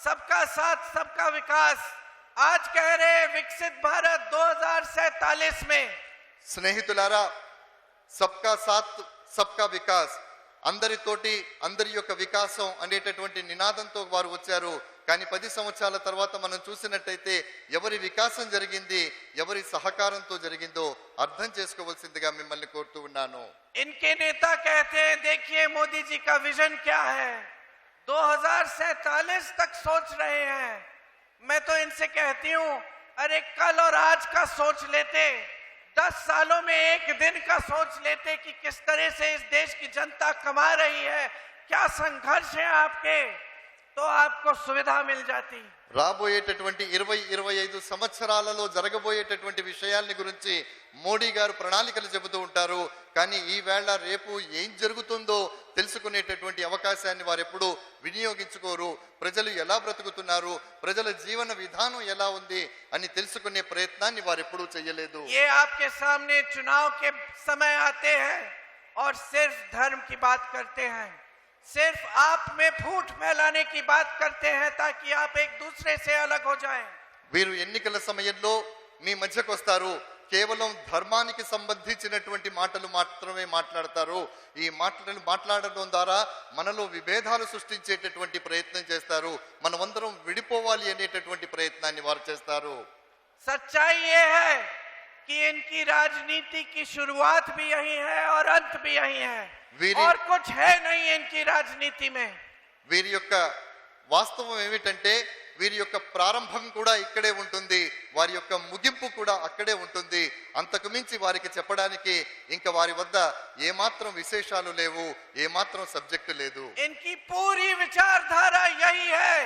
सबका साथ सबका विकास, आज कह रहे विकसित भारत 2047 में। స్నేహితులారా, సబ్కా సాత్ సబ్కా వికాస్, అందరితోటి అందరి యొక్క వికాసం అనేటటువంటి నినాదంతో వారు వచ్చారు. కానీ 10 సంవత్సరాల తర్వాత మనం చూసినట్టయితే ఎవరి వికాసం జరిగింది, ఎవరి సహకారంతో జరిగిందో అర్థం చేసుకోవాల్సిందిగా మిమ్మల్ని కోరుతూ ఉన్నాను. इनके नेता कहते हैं देखिए मोदी जी का विजन क्या है, 2047 तक सोच रहे हैं। मैं तो इनसे कहती हूं अरे कल और आज का सोच लेते, 10 सालों में एक दिन का सोच लेते कि किस तरह से इस देश की जनता कमा रही है, क्या संघर्ष है आपके, तो आपको सुविधा मिल जाती। రాబోయేటటువంటి 20-25 సంవత్సరాలలో జరగబోయేటటువంటి విషయాల్ని గురించి మోడీ గారు ప్రణాళికలు చెబుతూ ఉంటారు. కానీ ఈ వేళ రేపు ఏం జరుగుతుందో తెలుసుకునేటటువంటి అవకాశాన్ని వారు ఎప్పుడూ వినియోగించుకోరు. ప్రజలు ఎలా బ్రతుకుతున్నారు, ప్రజల జీవన విధానం ఎలా ఉంది అని తెలుసుకునే ప్రయత్నాన్ని వారు ఎప్పుడూ చేయలేదు. ये आपके सामने चुनाव के समय आते हैं और सिर्फ धर्म की बात करते हैं, सिर्फ आप में फूट फैलाने की बात करते हैं ताकि आप एक दूसरे से अलग हो जाएं। వీరు ఎన్నికల సమయంలో మీ మధ్యకు వస్తారు, కేవలం ధర్మానికి సంబంధించినటువంటి మాటలు మాత్రమే మాట్లాడతారు. ఈ మాటలు మాట్లాడడం ద్వారా మనలో విభేదాలు సృష్టించేటటువంటి ప్రయత్నం చేస్తారు. మనమందరం విడిపోవాలి అనేటటువంటి ప్రయత్నాన్ని వారు చేస్తారు. सच्चाई ये है कि इनकी राजनीति की शुरुआत भी यही है और अंत भी यही है, और कुछ है नहीं इनकी राजनीति में। వీరి యొక్క వాస్తవం ఏమిటంటే వీరి యొక్క ప్రారంభం కూడా ఇక్కడే ఉంటుంది, వారి యొక్క ముగింపు కూడా అక్కడే ఉంటుంది. అంతకు మించి వారికి చెప్పడానికి ఇంకా వారి వద్ద ఏమాత్రం విశేషాలు లేవు, ఏమాత్రం సబ్జెక్టు లేదు. इनकी पूरी विचारधारा यही है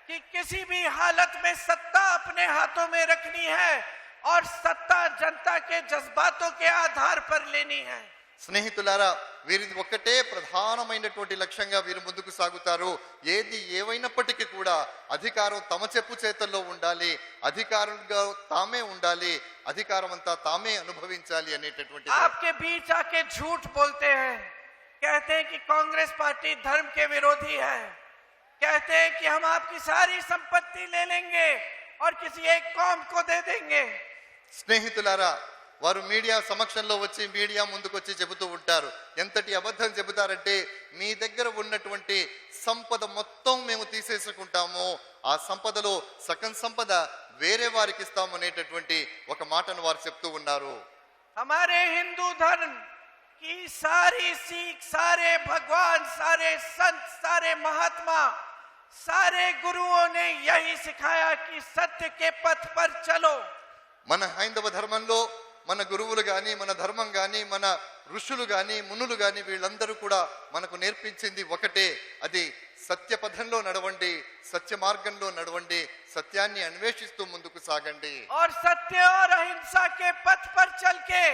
कि किसी भी हालत में सत्ता अपने हाथों में रखनी है और सत्ता जनता के जज्बातों के आधार पर लेनी है। స్నేహితులారా, వీరిది ఒక్కటే ప్రధానమైనటువంటి లక్ష్యంగా వీరు ముందుకు సాగుతారు. ఏది ఏవైనప్పటికీ కూడా అధికారం తమ చెప్పు చేతల్లో ఉండాలి, అధికారులుగా తామే ఉండాలి, అధికారం అంతా తామే అనుభవించాలి అనేటటువంటి. आपके बीच आके झूठ बोलते हैं, कहते हैं कि कांग्रेस पार्टी धर्म के विरोधी है, कहते हैं कि हम आपकी सारी संपत्ति ले लेंगे और किसी एक कौम को दे देंगे। స్నేహితులారా, వారు మీడియా సమక్షంలో వచ్చి మీడియా ముందుకొచ్చి చెబుతూ ఉంటారు. ఎంతటి అబద్ధం చెబుతారంటే, మీ దగ్గర ఉన్నటువంటి సంపద మొత్తం మేము తీసేసుకుంటాము, ఆ సంపదలో సగం సంపద వేరే వారికి ఇస్తాము అనేటటువంటి ఒక మాటను వారు చెప్తూ ఉన్నారు. हमारे हिंदू धर्म की सारी सीख, सारे भगवान, सारे संत, सारे महात्मा, सारे गुरुओं ने यही सिखाया कि सत्य के पथ पर चलो। మన హైందవ ధర్మంలో మన గురువులు గాని, మన ధర్మం గాని, మన ఋషులు గాని, మునులు గాని వీళ్ళందరూ కూడా మనకు నేర్పించింది ఒకటే, అది సత్య పథంలో నడవండి, సత్య మార్గంలో నడవండి, సత్యాన్ని అన్వేషిస్తూ ముందుకు సాగండి. और सत्य और अहिंसा के पथ पर चल के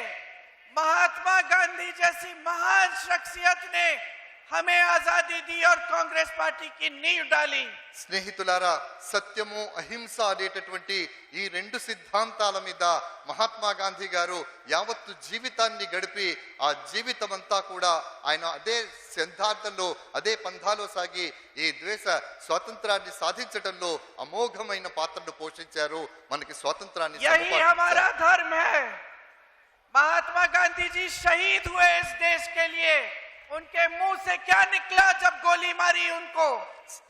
महात्मा गांधी जैसी महान शख्सियत ने हमें आजादी दी और कांग्रेस पार्टी की नींव डाली। స్నేహితులారా, సత్యము అహింస అనేటటువంటి ఈ రెండు సిద్ధాంతాల మీద మహాత్మా గాంధీ గారు యావత్తు జీవితాన్ని గడిపి, ఆ జీవితం అంతా కూడా ఆయన అదే సిద్ధాంతంలో, అదే పంథాలో సాగి ఈ దేశ స్వాతంత్రాన్ని సాధించడంలో అమోఘమైన పాత్రను పోషించారు. మనకి స్వాతంత్రాన్ని यही हमारा धर्म है। महात्मा गांधी जी शहीद हुए इस देश के लिए, उनके मुंह से क्या निकला जब गोली मारी उनको?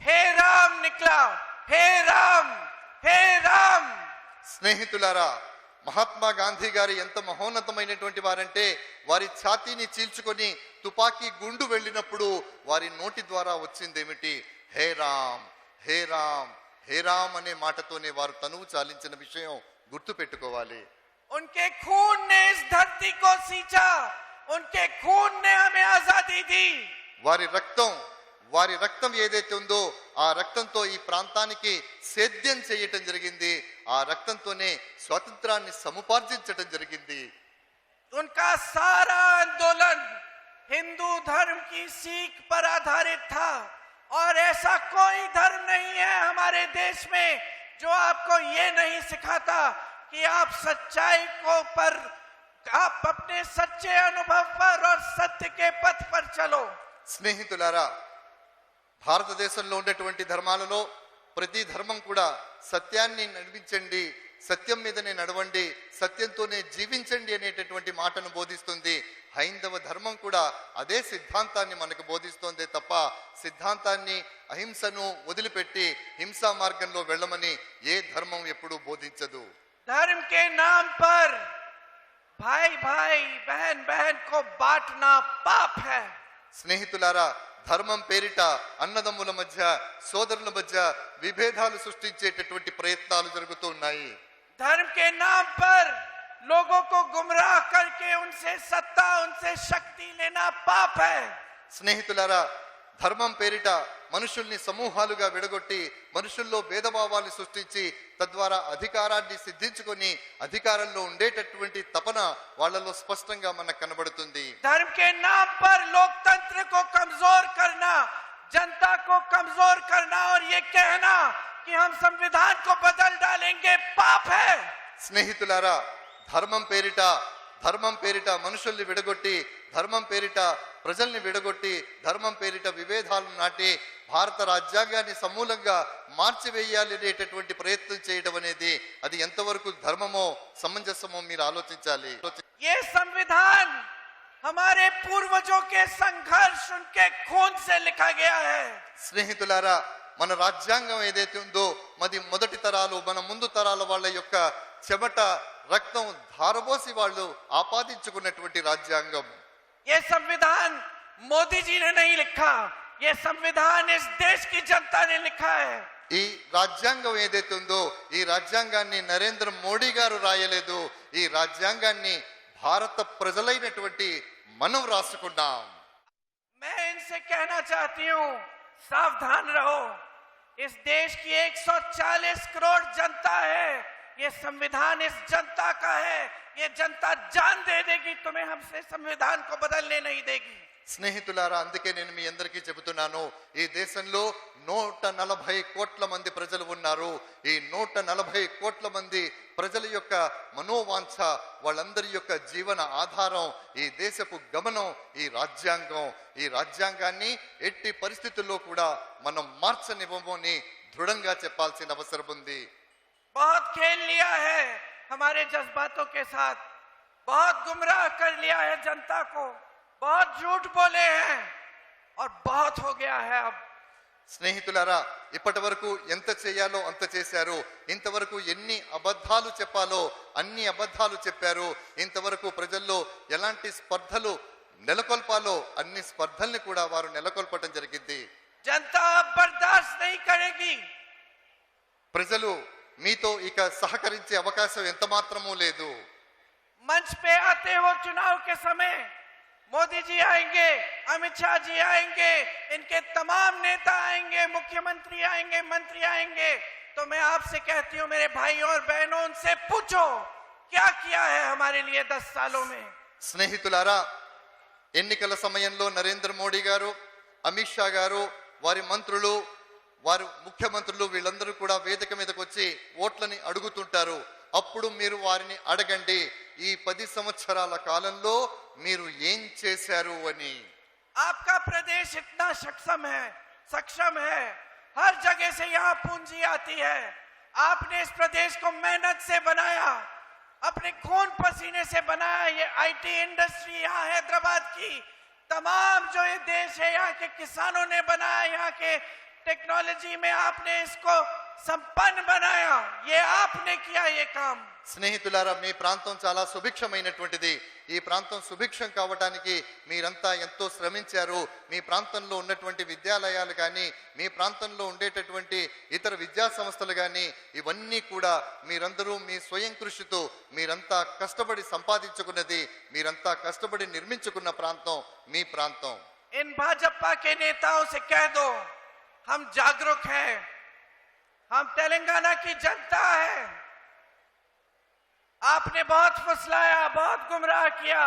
हे राम निकला, हे राम, हे राम। స్నేహితులారా, మహాత్మా గాంధీ గారు ఎంత మహోన్నతమైనటువంటి వారంటే, వారి ఛాతీని చీల్చుకొని తుపాకీ గుండు వెళ్ళినప్పుడు వారి నోటి ద్వారా వచ్చిందేమిటి? హే రామ్, హే రామ్, హే రామ్ అనే మాటతోనే వారు తనువు చాలించిన విషయం గుర్తు పెట్టుకోవాలి. उनके खून ने इस धरती को सींचा, उनके खून ने हमें आजादी दी। వారి రక్తం ఏదైతే ఉందో ఆ రక్తంతో ఈ ప్రాంతానికి సేద్యం చేయటం జరిగింది, ఆ రక్తంతోనే స్వాతంత్రాన్ని సముపార్జించటం జరిగింది. उनका सारा आंदोलन हिंदू धर्म की सीख पर आधारित था, और ऐसा कोई धर्म नहीं है हमारे देश में जो आपको ये नहीं सिखाता कि आप सच्चाई को पर, आप अपने सच्चे अनुभव पर और सत्य के पथ पर चलो। స్నేహితులారా, భారతదేశంలో ఉన్నటువంటి ధర్మాలలో ప్రతి ధర్మం కూడా సత్యాన్ని నడిపించండి, సత్యం మీదనే నడవండి, సత్యంతోనే జీవించండి అనేటటువంటి మాటను బోధిస్తుంది. హైందవ ధర్మం కూడా అదే సిద్ధాంతాన్ని మనకు బోధిస్తోందే తప్ప సిద్ధాంతాన్ని, అహింసను వదిలిపెట్టి హింసా మార్గంలో వెళ్ళమని ఏ ధర్మం ఎప్పుడూ బోధించదు. धर्म के नाम पर भाई भाई, बहन बहन को बांटना पाप है। స్నేహితులారా, ధర్మం పేరిట అన్నదమ్ముల మధ్య, సోదరుల మధ్య విభేదాలు సృష్టించేటటువంటి ప్రయత్నాలు జరుగుతూ ఉన్నాయి. धर्म के नाम पर लोगों को गुमराह करके उनसे सत्ता, उनसे शक्ति लेना पाप है। స్నేహితులారా, ధర్మం పేరిట మనుషుల్ని సమూహాలుగా విడగొట్టి మనుషుల్లో భేదభావాలు సృష్టించి తద్వారా అధికారాన్ని సిద్ధించుకొని అధికారంలో ఉండేటటువంటి తపన వాళ్ళలో స్పష్టంగా మనకు కనబడుతుంది. धर्म के नाम पर लोकतंत्र को कमजोर करना, जनता को कमजोर करना और ये कहना कि हम संविधान को बदल डालेंगे पाप है। స్నేహితులారా, ధర్మం పేరిట మనుషుల్ని విడగొట్టి, ధర్మం పేరిట ప్రజల్ని విడగొట్టి, ధర్మం పేరిట విభేదాలను నాటి భారత రాజ్యాంగాన్ని సమూలంగా మార్చివేయాలి అనేటటువంటి ప్రయత్నం చేయడం అనేది అది ఎంతవరకు ధర్మమో సమంజసమో మీరు ఆలోచించాలి. ये संविधान हमारे पूर्वजों के संघर्ष, उनके खून से लिखा गया है। స్నేహితులారా, మన రాజ్యాంగం ఏదైతే ఉందో మరి మొదటి తరాలు, మన ముందు తరాల వాళ్ళ యొక్క చెమట, రక్తం ధారబోసి వాళ్ళు ఆపాదించుకున్నటువంటి రాజ్యాంగం. ये संविधान मोदी जी ने नहीं लिखा, ये संविधान इस देश की जनता ने लिखा है। ఈ రాజ్యాంగం ఏదైతే ఉందో ఈ రాజ్యాంగాన్ని నరేంద్ర మోడీ గారు రాయలేదు, ఈ రాజ్యాంగాన్ని భారత ప్రజలైనటువంటి మనం రాసుకున్నాం. मैं इनसे कहना चाहती हूँ, सावधान रहो। इस देश की 140 करोड़ जनता है, ये संविधान इस जनता का है। ये जनता जान दे देगी, तुम्हें हमसे संविधान को बदलने नहीं देगी। స్నేహితులారా, అందుకే నేను మీ అందరికీ చెబుతున్నాను, ఈ దేశంలో 140 కోట్ల మంది ప్రజలు ఉన్నారు. ఈ 140 కోట్ల మంది ప్రజల యొక్క మనోవాంఛ, వాళ్ళందరి యొక్క జీవన ఆధారం ఈ దేశపు గమనం ఈ రాజ్యాంగం. ఈ రాజ్యాంగాన్ని ఎట్టి పరిస్థితుల్లో కూడా మనం మార్చనివ్వమని దృఢంగా చెప్పాల్సిన అవసరం ఉంది. बहुत खेल लिया है हमारे जज्बातों के साथ, बहुत गुमराह कर लिया है जनता को, बहुत झूठ बोले हैं और बहुत हो गया है अब। స్నేహితులారా, ఇప్పటి వరకు ఎంత చేయాలో అంత చేశారు. ఇంతవరకు ఎన్ని అబద్ధాలు చెప్పాలో అన్ని అబద్ధాలు చెప్పారు. ఇంతవరకు ప్రజల్లో ఎలాంటి స్పర్ధలు నెలకొల్పాలో అన్ని స్పర్ధల్ని కూడా వారు నెలకొల్పటం జరిగింది. जनता अब बर्दाश्त नहीं करेगी। ప్రజలు మీతో ఇక సహకరించే అవకాశం ఎంత మాత్రమూ లేదు. मंच पे आते हो चुनाव के समय, मोदी जी आएंगे, अमित शाह जी आएंगे, इनके तमाम नेता आएंगे, मुख्यमंत्री आएंगे, मंत्री आएंगे, तो मैं आपसे कहती हूं मेरे भाइयों और बहनों, उनसे पूछो क्या किया है हमारे लिए 10 सालों में। స్నేహితులారా, ఎన్నికల సమయంలో నరేంద్ర మోడీ గారు, అమిత్ షా గారు, వారి మంత్రులు, వారు ముఖ్యమంత్రులు వీళ్ళందరూ కూడా వేదిక మీదకి వచ్చి ఓట్లని అడుగుతుంటారు. అప్పుడు మీరు వారిని అడగండి, ఈ 10 సంవత్సరాల కాలంలో మీరు ఏం చేశారు అని. आपका प्रदेश इतना सक्षम है, हर जगह से यहाँ पूंजी आती है। आपने इस प्रदेश को मेहनत से बनाया, अपने खून पसीने से बनाया। ये आईटी इंडस्ट्री यहाँ हैदराबाद की, तमाम जो ये देश है यहाँ के किसानों ने बनाया, यहाँ के टेक्नोलॉजी में आपने इसको संपन्न बनाया। ये आपने किया ये काम। స్నేహితులారా, మీ ప్రాంతం చాలా సుభిక్షమైనటువంటిది. ఈ ప్రాంతం సుభిక్షం కావటానికి మీరంతా ఎంతో శ్రమించారు. మీ ప్రాంతంలో ఉన్నటువంటి విద్యాలయాలు కానీ, మీ ప్రాంతంలో ఉండేటటువంటి ఇతర విద్యా సంస్థలు కానీ, ఇవన్నీ కూడా మీరందరూ మీ స్వయం కృషితో మీరంతా కష్టపడి సంపాదించుకున్నది, మీరంతా కష్టపడి నిర్మించుకున్న ప్రాంతం మీ ప్రాంతం. इन भाजपा के नेताओं से कह दो, हम जागरूक हैं, हम तेलंगाना की जनता है। आपने बहुत फुसलाया, बहुत गुमराह किया।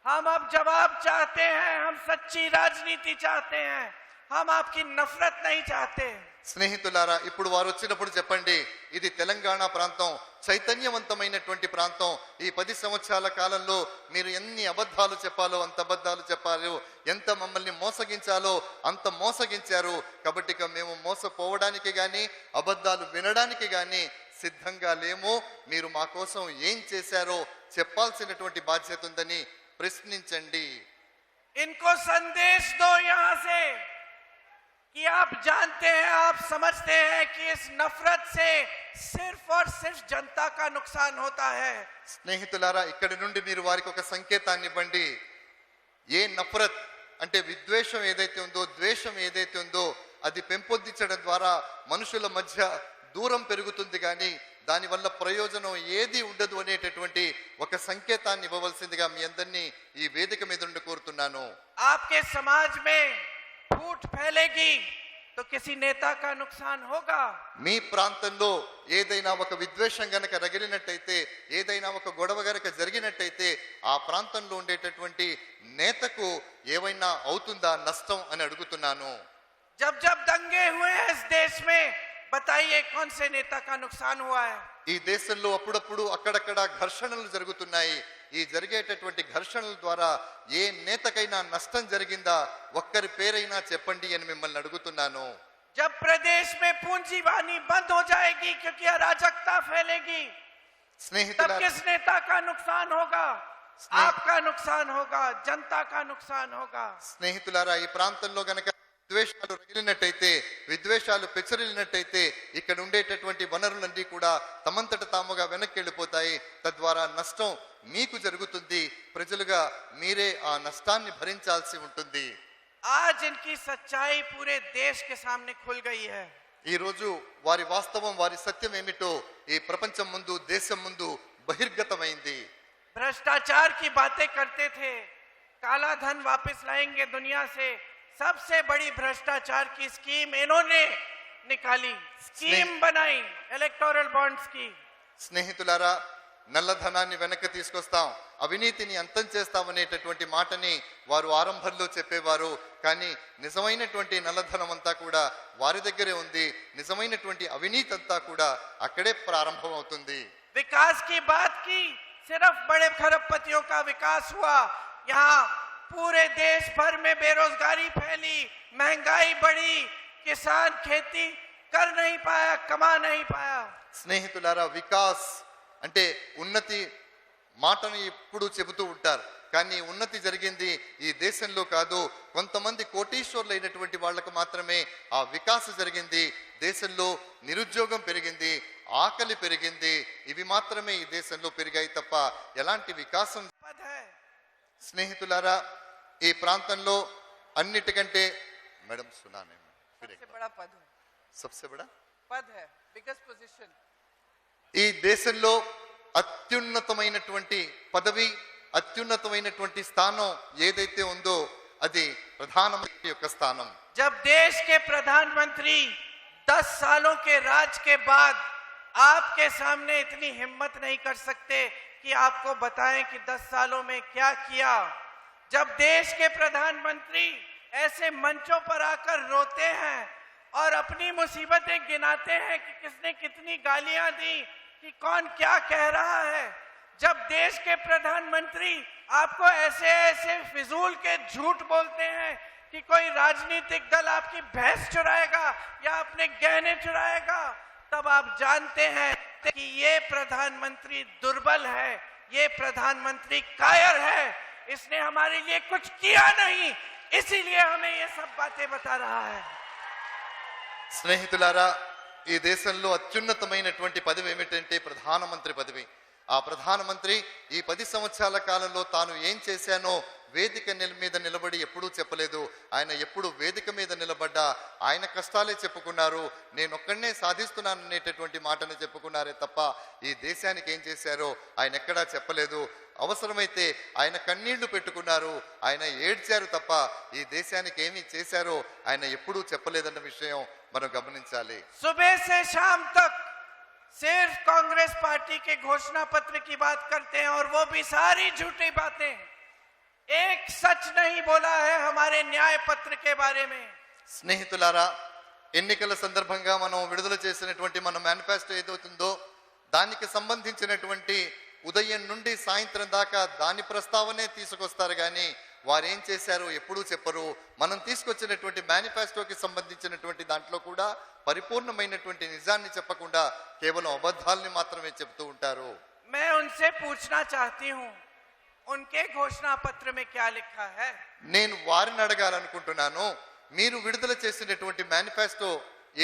हम अब जवाब चाहते हैं, हम सच्ची राजनीति चाहते हैं, हम आपकी नफरत नहीं चाहते। స్నేహితులారా, ఇప్పుడు వారు వచ్చినప్పుడు చెప్పండి, ఇది తెలంగాణ ప్రాంతం, చైతన్యవంతమైనటువంటి ప్రాంతం. ఈ 10 సంవత్సరాల కాలంలో మీరు ఎన్ని అబద్ధాలు చెప్పాలో అంత అబద్ధాలు చెప్పారు, ఎంత మమ్మల్ని మోసగించాలో అంత మోసగించారు. కాబట్టి ఇక మేము మోసపోవడానికి గాని అబద్ధాలు వినడానికి గాని సిద్ధంగా లేము. మీరు మా కోసం ఏం చేశారో చెప్పాల్సినటువంటి బాధ్యత ఉందని ప్రశ్నించండి. इनको संदेश दो यहाँ से कि आप जानते हैं, आप समझते हैं कि इस नफरत से सिर्फ और सिर्फ जनता का नुकसान होता है। స్నేహితులారా, ఇక్కడి నుండి మీరు వారికి ఒక సంకేతాన్ని ఇవ్వండి. ఏ నఫరత్ అంటే విద్వేషం ఏదైతే ఉందో, ద్వేషం ఏదైతే ఉందో, అది పెంపొందించడం ద్వారా మనుషుల మధ్య దూరం పెరుగుతుంది కానీ దానివల్ల ప్రయోజనం ఏది ఉండదు అనేటటువంటి ఒక సంకేతాన్ని ఇవ్వవలసిందిగా మీ అందరినీ ఈ వేదిక మీద నుండి కోరుతున్నాను. आपके समाज में फूट फैलेगी तो किसी नेता का नुकसान होगा। మీ ప్రాంతంలో ఏదైనా ఒక విద్వేషం గనక రగిలినట్టయితే, ఏదైనా ఒక గొడవ గనక జరిగినట్టయితే ఆ ప్రాంతంలో ఉండేటటువంటి నేతకు ఏమైనా అవుతుందా నష్టం అని అడుగుతున్నాను. जब जब दंगे हुए हैं इस देश में, बताइए कौन से नेता का नुकसान हुआ है। ఈ దేశంలో అప్పుడప్పుడు అక్కడక్కడ ఘర్షణలు జరుగుతున్నాయి. ఈ జరిగేటటువంటి ఘర్షణల ద్వారా ఏ నేతకైనా నష్టం జరిగిందా ఒక్కరి పేరైనా చెప్పండి అని మిమ్మల్ని అడుగుతున్నాను. जब प्रदेश में पूंजीवादी बंद हो जाएगी क्योंकि अराजकता फैलेगी, तब స్నేహితులారా, किस नेता का नुकसान होगा? आपका नुकसान होगा, जनता का नुकसान होगा। స్నేహితులారా, ఈ ప్రాంతంలో గనక విద్వేషాలు రగిలినట్టయితే, విద్వేషాలు పెచ్చరిల్లినట్టయితే ఇక్కడ ఉండేటటువంటి వనరులన్నీ కూడా తమంతట తాముగా వెనక్కి వెళ్ళిపోతాయి. తద్వారా నష్టం మీకు జరుగుతుంది. ప్రజలుగా మీరే ఆ నష్టాన్ని భరించాల్సి ఉంటుంది. आज इनकी सच्चाई पूरे देश के सामने खुल गई है। ఈ రోజు వారి వాస్తవం, వారి సత్యం ఏమిటో ఈ ప్రపంచం ముందు, దేశం ముందు బహిర్గతమైంది. भ्रष्टाचार की बातें करते थे, काला धन वापस लाएंगे दुनिया से। सबसे बड़ी भ्रष्टाचार की स्कीम इन्होंने निकाली, स्कीम बनाई इलेक्टोरल बॉन्ड्स की। స్నేహితులారా, నల్లధనాన్ని వెనక్కి తీసుకొస్తాం, అవినీతిని అంతం చేస్తామనేటటువంటి మాటని వారు ఆరంభంలో చెప్పేవారు. కానీ నిజమైనటువంటి నల్లధనం అంతా కూడా వారి దగ్గరే ఉంది. నిజమైనటువంటి అవినీతి అంతా కూడా అక్కడే ప్రారంభం అవుతుంది. विकास की बात की, सिर्फ बड़े खरबपतियों का विकास हुआ। यहाँ पूरे देश भर में बेरोजगारी फैली, महंगाई बढ़ी, किसान खेती कर नहीं पाया, कमा नहीं पाया। స్నేహితులారా, వికాస్ అంటే ఉన్నతి మాటను ఎప్పుడు చెబుతూ ఉంటారు. కానీ ఉన్నతి జరిగింది ఈ దేశంలో కాదు, కొంతమంది కోటీశ్వర్లు అయినటువంటి వాళ్లకు మాత్రమే ఆ వికాస జరిగింది. దేశంలో నిరుద్యోగం పెరిగింది, ఆకలి పెరిగింది. ఇవి మాత్రమే ఈ దేశంలో పెరిగాయి తప్ప ఎలాంటి వికాసం. స్నేహితులారా, ఈ ప్రాంతంలో అన్నిటికంటే మేడం సునానే సబ్సే బడా पद है, बिगेस्ट पोजीशन। ఈ దేశంలో అత్యున్నతమైనటువంటి పదవి, అత్యున్నతమైనటువంటి స్థానం ఏదైతే ఉందో అది ప్రధానమంత్రి యొక్క స్థానం. जब देश के प्रधानमंत्री 10 सालों के राज के बाद आपके सामने इतनी हिम्मत नहीं कर सकते कि आपको बताएं कि 10 सालों में क्या किया, जब देश के प्रधानमंत्री ऐसे मंचों पर आकर रोते हैं और अपनी मुसीबतें गिनाते हैं कि किसने कितनी गालियां दी, कि कौन क्या कह रहा है, जब देश के प्रधानमंत्री आपको ऐसे ऐसे फिजूल के झूठ बोलते हैं कि कोई राजनीतिक दल आपकी भैंस चुराएगा या अपने गहने चुराएगा, तब आप जानते हैं कि ये प्रधानमंत्री दुर्बल है, ये प्रधानमंत्री कायर है, इसने हमारे लिए कुछ किया नहीं, इसीलिए हमें ये सब बातें बता रहा है। స్నేహితులారా, ఈ దేశంలో అత్యున్నతమైనటువంటి పదవి ఏమిటంటే ప్రధానమంత్రి పదవి. ఆ ప్రధానమంత్రి ఈ 10 సంవత్సరాల కాలంలో తాను ఏం చేశానో వేదిక మీద నిలబడి ఎప్పుడూ చెప్పలేదు. ఆయన ఎప్పుడు వేదిక మీద నిలబడ్డా ఆయన కష్టాలే చెప్పుకున్నారు. నేనొక్కడనే సాధిస్తున్నాను అనేటటువంటి మాటను చెప్పుకున్నారే తప్ప ఈ దేశానికి ఏం చేశారో ఆయన ఎక్కడా చెప్పలేదు. అవసరమైతే ఆయన కన్నీళ్లు పెట్టుకున్నారు, ఆయన ఏడ్చారు తప్ప ఈ దేశానికి ఏమి చేశారో ఆయన ఎప్పుడూ చెప్పలేదన్న విషయం మనం గమనించాలి. सुबह से शाम तक सिर्फ कांग्रेस पार्टी के घोषणा पत्र की बात करते हैं और वो भी सारी झूठी बातें। एक सच नहीं बोला है हमारे न्याय पत्र के बारे में। స్నేహితులారా, ఎన్నికల సందర్భంగా మనం విడుదల చేసినటువంటి మన మేనిఫెస్టో ఏదవుతుందో దానికి సంబంధించినటువంటి ఉదయం నుండి సాయంత్రం దాకా దాని ప్రస్తావనే తీసుకొస్తారు కానీ వారేం చేశారో ఎప్పుడూ చెప్పరు. మనం తీసుకొచ్చినటువంటి మేనిఫెస్టోకి సంబంధించినటువంటి దాంట్లో కూడా పరిపూర్ణమైనటువంటి నిజాన్ని చెప్పకుండా కేవలం అబద్ధాలని మాత్రమే చెప్తూ ఉంటారు. मैं उनसे पूछना चाहती हूँ, उनके घोषणा पत्र में क्या लिखा है? నేను వారిని అడగాలనుకుంటున్నాను, మీరు విడుదల చేసినటువంటి మేనిఫెస్టో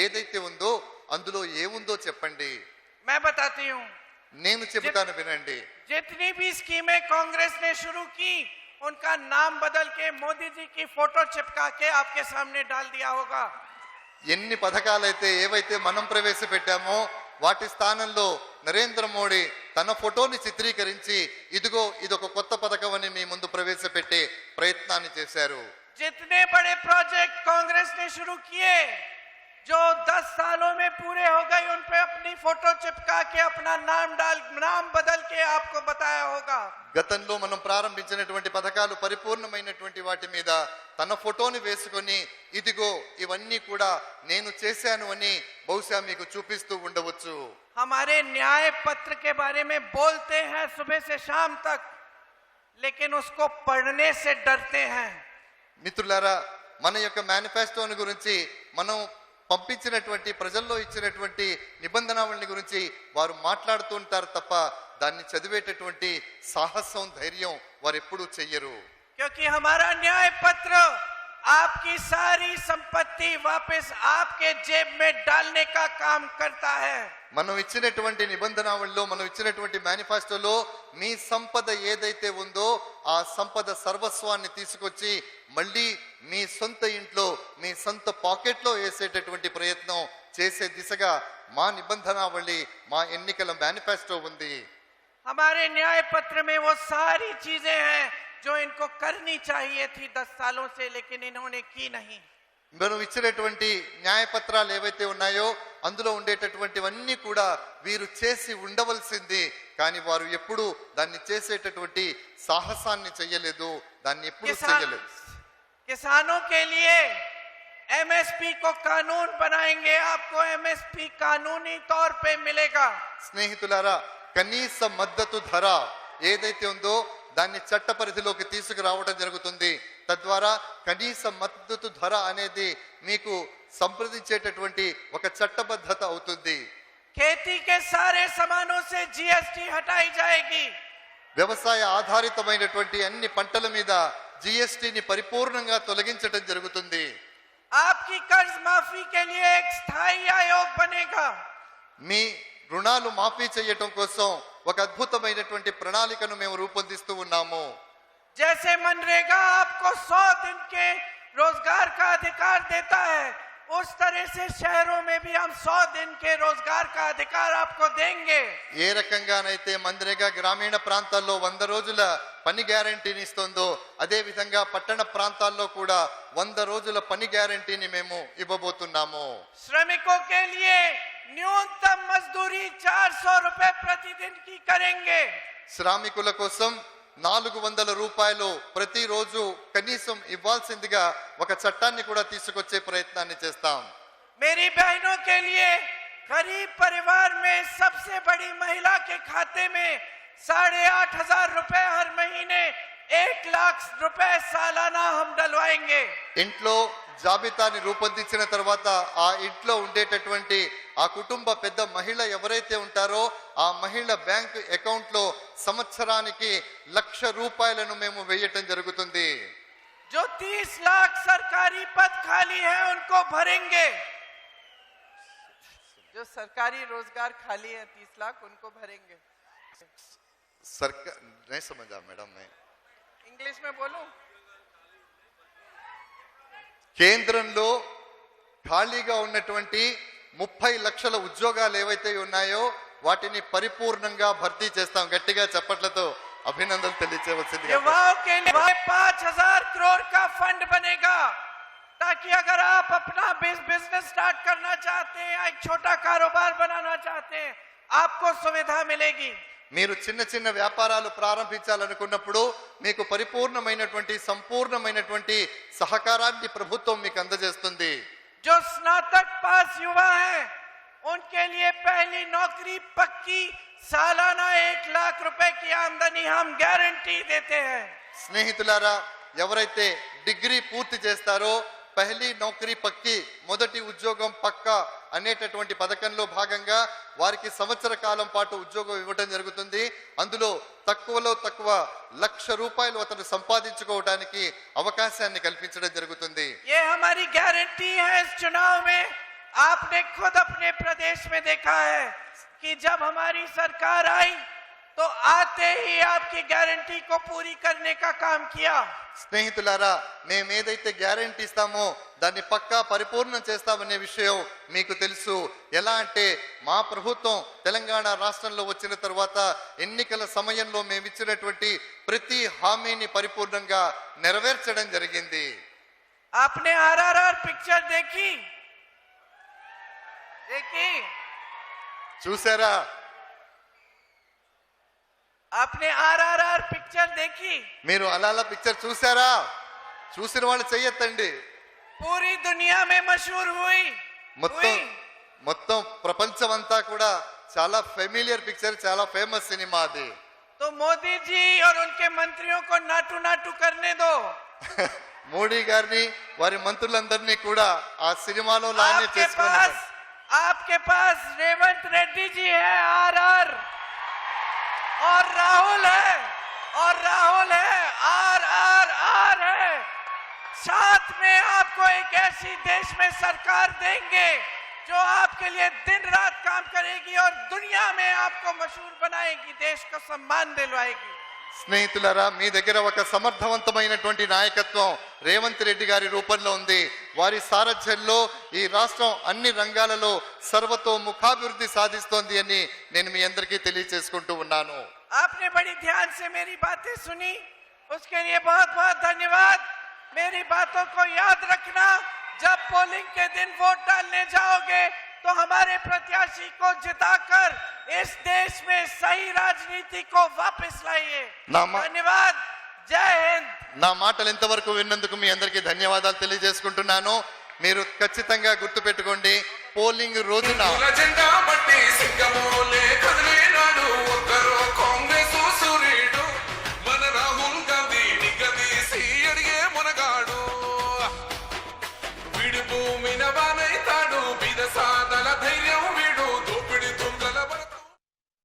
ఏదైతే ఉందో అందులో ఏముందో చెప్పండి. मैं बताती हूँ, నేను చెబుతాను వినండి. जितनी भी स्कीमें कांग्रेस ने शुरू की उनका नाम बदल के मोदी जी की फोटो चिपका के आपके सामने डाल दिया होगा। ఎన్ని పథకాలైతే ఏవైతే మనం ప్రవేశపెట్టామో వాటి స్థానంలో నరేంద్ర మోడీ తన ఫోటోని చిత్రీకరించి ఇదిగో ఇదొక కొత్త పథకం అని మీ ముందు ప్రవేశపెట్టే ప్రయత్నాన్ని చేశారు. जितने बड़े प्रोजेक्ट कांग्रेस ने शुरू किए जो 10 सालों में पूरे हो गए उन पे अपनी फोटो चिपका के अपना नाम बदल के आपको बताया होगा। గతంలో మనం ప్రారంభించినటువంటి పథకాలు పరిపూర్ణమైనటువంటి వాటి మీద తన ఫోటోని వేసుకొని ఇదిగో ఇవన్నీ కూడా నేను చేశాను అని బహుశా మీకు చూపిస్తూ ఉండవచ్చు. हमारे न्याय पत्र के बारे में बोलते हैं सुबह से शाम तक, लेकिन उसको पढ़ने से डरते हैं। మిత్రులారా, మన యొక్క మేనిఫెస్టోని గురించి మనం పంపించినటువంటి ప్రజల్లో ఇచ్చినటువంటి నిబంధనల గురించి వారు మాట్లాడుతూ ఉంటారు తప్ప దాన్ని చదివేటటువంటి సాహసం, ధైర్యం వారు ఎప్పుడూ చెయ్యరు. क्योंकि हमारा न्याय पत्र आपकी सारी संपत्ति वापस आपके जेब में डालने का काम करता है। మనం ఇచ్చినటువంటి నిబంధనల్లో, మనం ఇచ్చినటువంటి మేనిఫెస్టోలో మీ సంపద ఏదైతే ఉందో ఆ సంపద సర్వస్వాన్ని తీసుకొచ్చి మళ్ళీ మీ సొంత ఇంట్లో, మీ సొంత పాకెట్లో వేసేటటువంటి ప్రయత్నం చేసే దిశగా మా నిబంధనావళి, మా ఎన్నికల మేనిఫెస్టో ఉంది. हमारे न्याय पत्र में वो सारी चीजें हैं जो इनको करनी चाहिए थी 10 सालों से, लेकिन इन्होंने की नहीं. మనం ఇచ్చినటువంటి న్యాయపత్రాలు ఏవైతే ఉన్నాయో అందులో ఉండేటటువంటివన్నీ కూడా వీరు చేసి ఉండవలసింది, కానీ వారు ఎప్పుడు దాన్ని చేసేటటువంటి సాహసాన్ని చెయ్యలేదు, దాన్ని ఎప్పుడు చెయ్యలేదు. किसानों के लिए एमएसपी को कानून बनाएंगे, आपको एमएसपी कानूनी तौर पे मिलेगा. స్నేహితులారా, కనీస మద్దతు ధర ఏదైతే ఉందో దాన్ని చట్ట పరిధిలోకి తీసుకురావడం జరుగుతుంది. తద్వారా కనీస మద్దతు ధర అనేది మీకు సంప్రదించేటటువంటి ఒక చట్టబద్ధత అవుతుంది. खेती के सारे सामानों से जीएसटी हटाई जाएगी. వ్యవసాయ ఆధారితమైనటువంటి అన్ని పంటల మీద జిఎస్టిని పరిపూర్ణంగా తొలగించడం జరుగుతుంది. आपकी कर्ज माफी के लिए एक स्थायी आयोग बनेगा. మీ రుణాలు మాఫీ చేయటం కోసం ఒక అద్భుతమైనటువంటి ప్రణాళికను మేము రూపొందిస్తూ ఉన్నాము. जैसे मनरेगा आपको 100 दिन के रोजगार का अधिकार देता है, उस तरह से शहरों में भी हम 100 दिन के रोजगार का अधिकार आपको देंगे. ఏ రకంగానైతే మన్రేగా గ్రామీణ ప్రాంతాల్లో 100 రోజుల పని గ్యారంటీని ఇస్తుందో అదే విధంగా పట్టణ ప్రాంతాల్లో కూడా 100 రోజుల పని గ్యారంటీని మేము ఇవ్వబోతున్నాము. श्रमिकों के लिए न्यूनतम मजदूरी 400 रुपए प्रतिदिन की करेंगे. శ్రామికుల కోసం 400 రూపాయలు ప్రతిరోజు కనీసం ఇవ్వాల్సిందిగా ఒక చట్టాన్ని కూడా తీసుకొచ్చే ప్రయత్నాన్ని చేస్తాం. मेरी बहनों के लिए गरीब परिवार में सबसे बड़ी महिला के खाते में 8,500 रुपए हर महीने 1 लाख रुपए सालाना हम डलवाएंगे. ఇంట్లో జాబితాని రూపొందించిన తర్వాత ఆ ఇంట్లో ఉండేటటువంటి ఆ కుటుంబ పెద్ద మహిళ ఎవరైతే ఉంటారో ఆ మహిళ బ్యాంక్ అకౌంట్ లో సంవత్సరానికి 1,00,000 రూపాయలను మేము వేయటం జరుగుతుంది. जो 30 लाख सरकारी पद खाली है उनको भरेंगे. जो सरकारी रोजगार खाली है 30 लाख उनको भरेंगे. सरकार नहीं समझा मैडम, मैं इंग्लिश में बोलूं? కేంద్రంలో ఖాళీగా ఉన్నటువంటి 30 లక్షల ఉద్యోగాలు ఏవైతే ఉన్నాయో వాటిని పరిపూర్ణంగా భర్తీ చేస్తాం. గట్టిగా చప్పట్లతో అభినందనలు తెలియజేయవలసింది. युवाओं के लिए 5,000 करोड़ का फंड बनेगा, ताकि अगर आप अपना बिजनेस स्टार्ट करना चाहते हैं या एक छोटा कारोबार बनाना चाहते हैं, आपको सुविधा मिलेगी. మీరు చిన్న చిన్న వ్యాపారాలు ప్రారంభించాలనుకున్నప్పుడు మీకు పరిపూర్ణమైనటువంటి సంపూర్ణమైనటువంటి సహకారాన్ని ప్రభుత్వం మీకు అందజేస్తుంది. जो स्नातक पास युवा हैं उनके लिए पहली नौकरी पक्की, सालाना 1 लाख रुपए की आमदनी हम गारंटी देते हैं. స్నేహితులారా, ఎవరైతే డిగ్రీ పూర్తి చేస్తారో పహలీ నౌకరీ పక్కి, మొదటి ఉద్యోగం పక్కా అనేటటువంటి పథకంలో భాగంగా వారికి సంవత్సర కాలం పాటు ఉద్యోగం ఇవ్వడం జరుగుతుంది. అందులో తక్కువలో తక్కువ 1,00,000 రూపాయలు అతను సంపాదించుకోవడానికి అవకాశాన్ని కల్పించడం జరుగుతుంది. ये हमारी गारंटी है. इस चुनाव में आपने खुद अपने प्रदेश में देखा है कि जब हमारी सरकार आई तो आते ही आपकी गारंटी को पूरी करने का काम किया. స్నేహితులారా, మేము ఏదైతే గ్యారంటీ ఇస్తామో దాన్ని పక్కా పరిపూర్ణం చేస్తామనే విషయం మీకు తెలుసు. ఎలా అంటే మా ప్రభుత్వం తెలంగాణ రాష్ట్రంలో వచ్చిన తర్వాత ఎన్నికల సమయంలో మేము ఇచ్చినటువంటి ప్రతి హామీని పరిపూర్ణంగా నెరవేర్చడం జరిగింది. आपने आरआरआर पिक्चर देखी? చూసారా? आपने आरआरआर पिक्चर देखी? మీరు అలాల పిక్చర్ చూసారా? చూసిన వాళ్ళు చెయ్యొద్దండి. पूरी दुनिया में मशहूर हुई. మొత్తం ప్రపంచం అంతా కూడా చాలా ఫెమిలియర్ పిక్చర్, చాలా ఫేమస్ సినిమా అది. तो मोदी जी और उनके मंत्रियों को नाटू नाटू करने दो. మోడీ గారిని వారి మంత్రులందరినీ కూడా ఆ సినిమాలో లానే చేసుకున్నారు. आपके पास रेवंत रेड्डी जी है आरआर, और राहुल है आरआर है. साथ में आपको एक ऐसी देश में सरकार देंगे जो आपके लिए दिन रात काम करेगी और दुनिया में आपको मशहूर बनाएगी, देश को सम्मान दिलवाएगी. స్నేహితులారా, మీ దగ్గర ఒక సమర్థవంతమైనటువంటి నాయకత్వం రేవంత్ రెడ్డి గారి రూపంలో ఉంది. వారి సారథ్యంలో ఈ రాష్ట్రం అన్ని రంగాలలో సర్వతోముఖాభివృద్ధి సాధిస్తోంది అని నేను మీ అందరికీ తెలియజేసుకుంటూ ఉన్నాను. आपने बड़ी ध्यान से मेरी बातें सुनी, उसके लिए बहुत बहुत धन्यवाद. मेरी बातों को याद रखना. जब पोलिंग के दिन वोट डालने जाओगे तो हमारे प्रत्याशी को जिताकर इस देश में सही राजनीति को वापस लाइए। धन्यवाद। जय हिंद। నా మాటలు ఇంతవరకు విన్నందుకు మీ అందరికీ ధన్యవాదాలు తెలియజేసుకుంటున్నాను. మీరు ఖచ్చితంగా గుర్తుపెట్టుకోండి, పోలింగ్ రోజున జెండా బట్టి సింగమోలే కదిలేనాడు ఒక్కరో కాంగ్రెస్ సూర్యుడు మన రాహుల్ గాంధీ నిగదీసి అడిగే మునగాడు విడి భూమిన వాన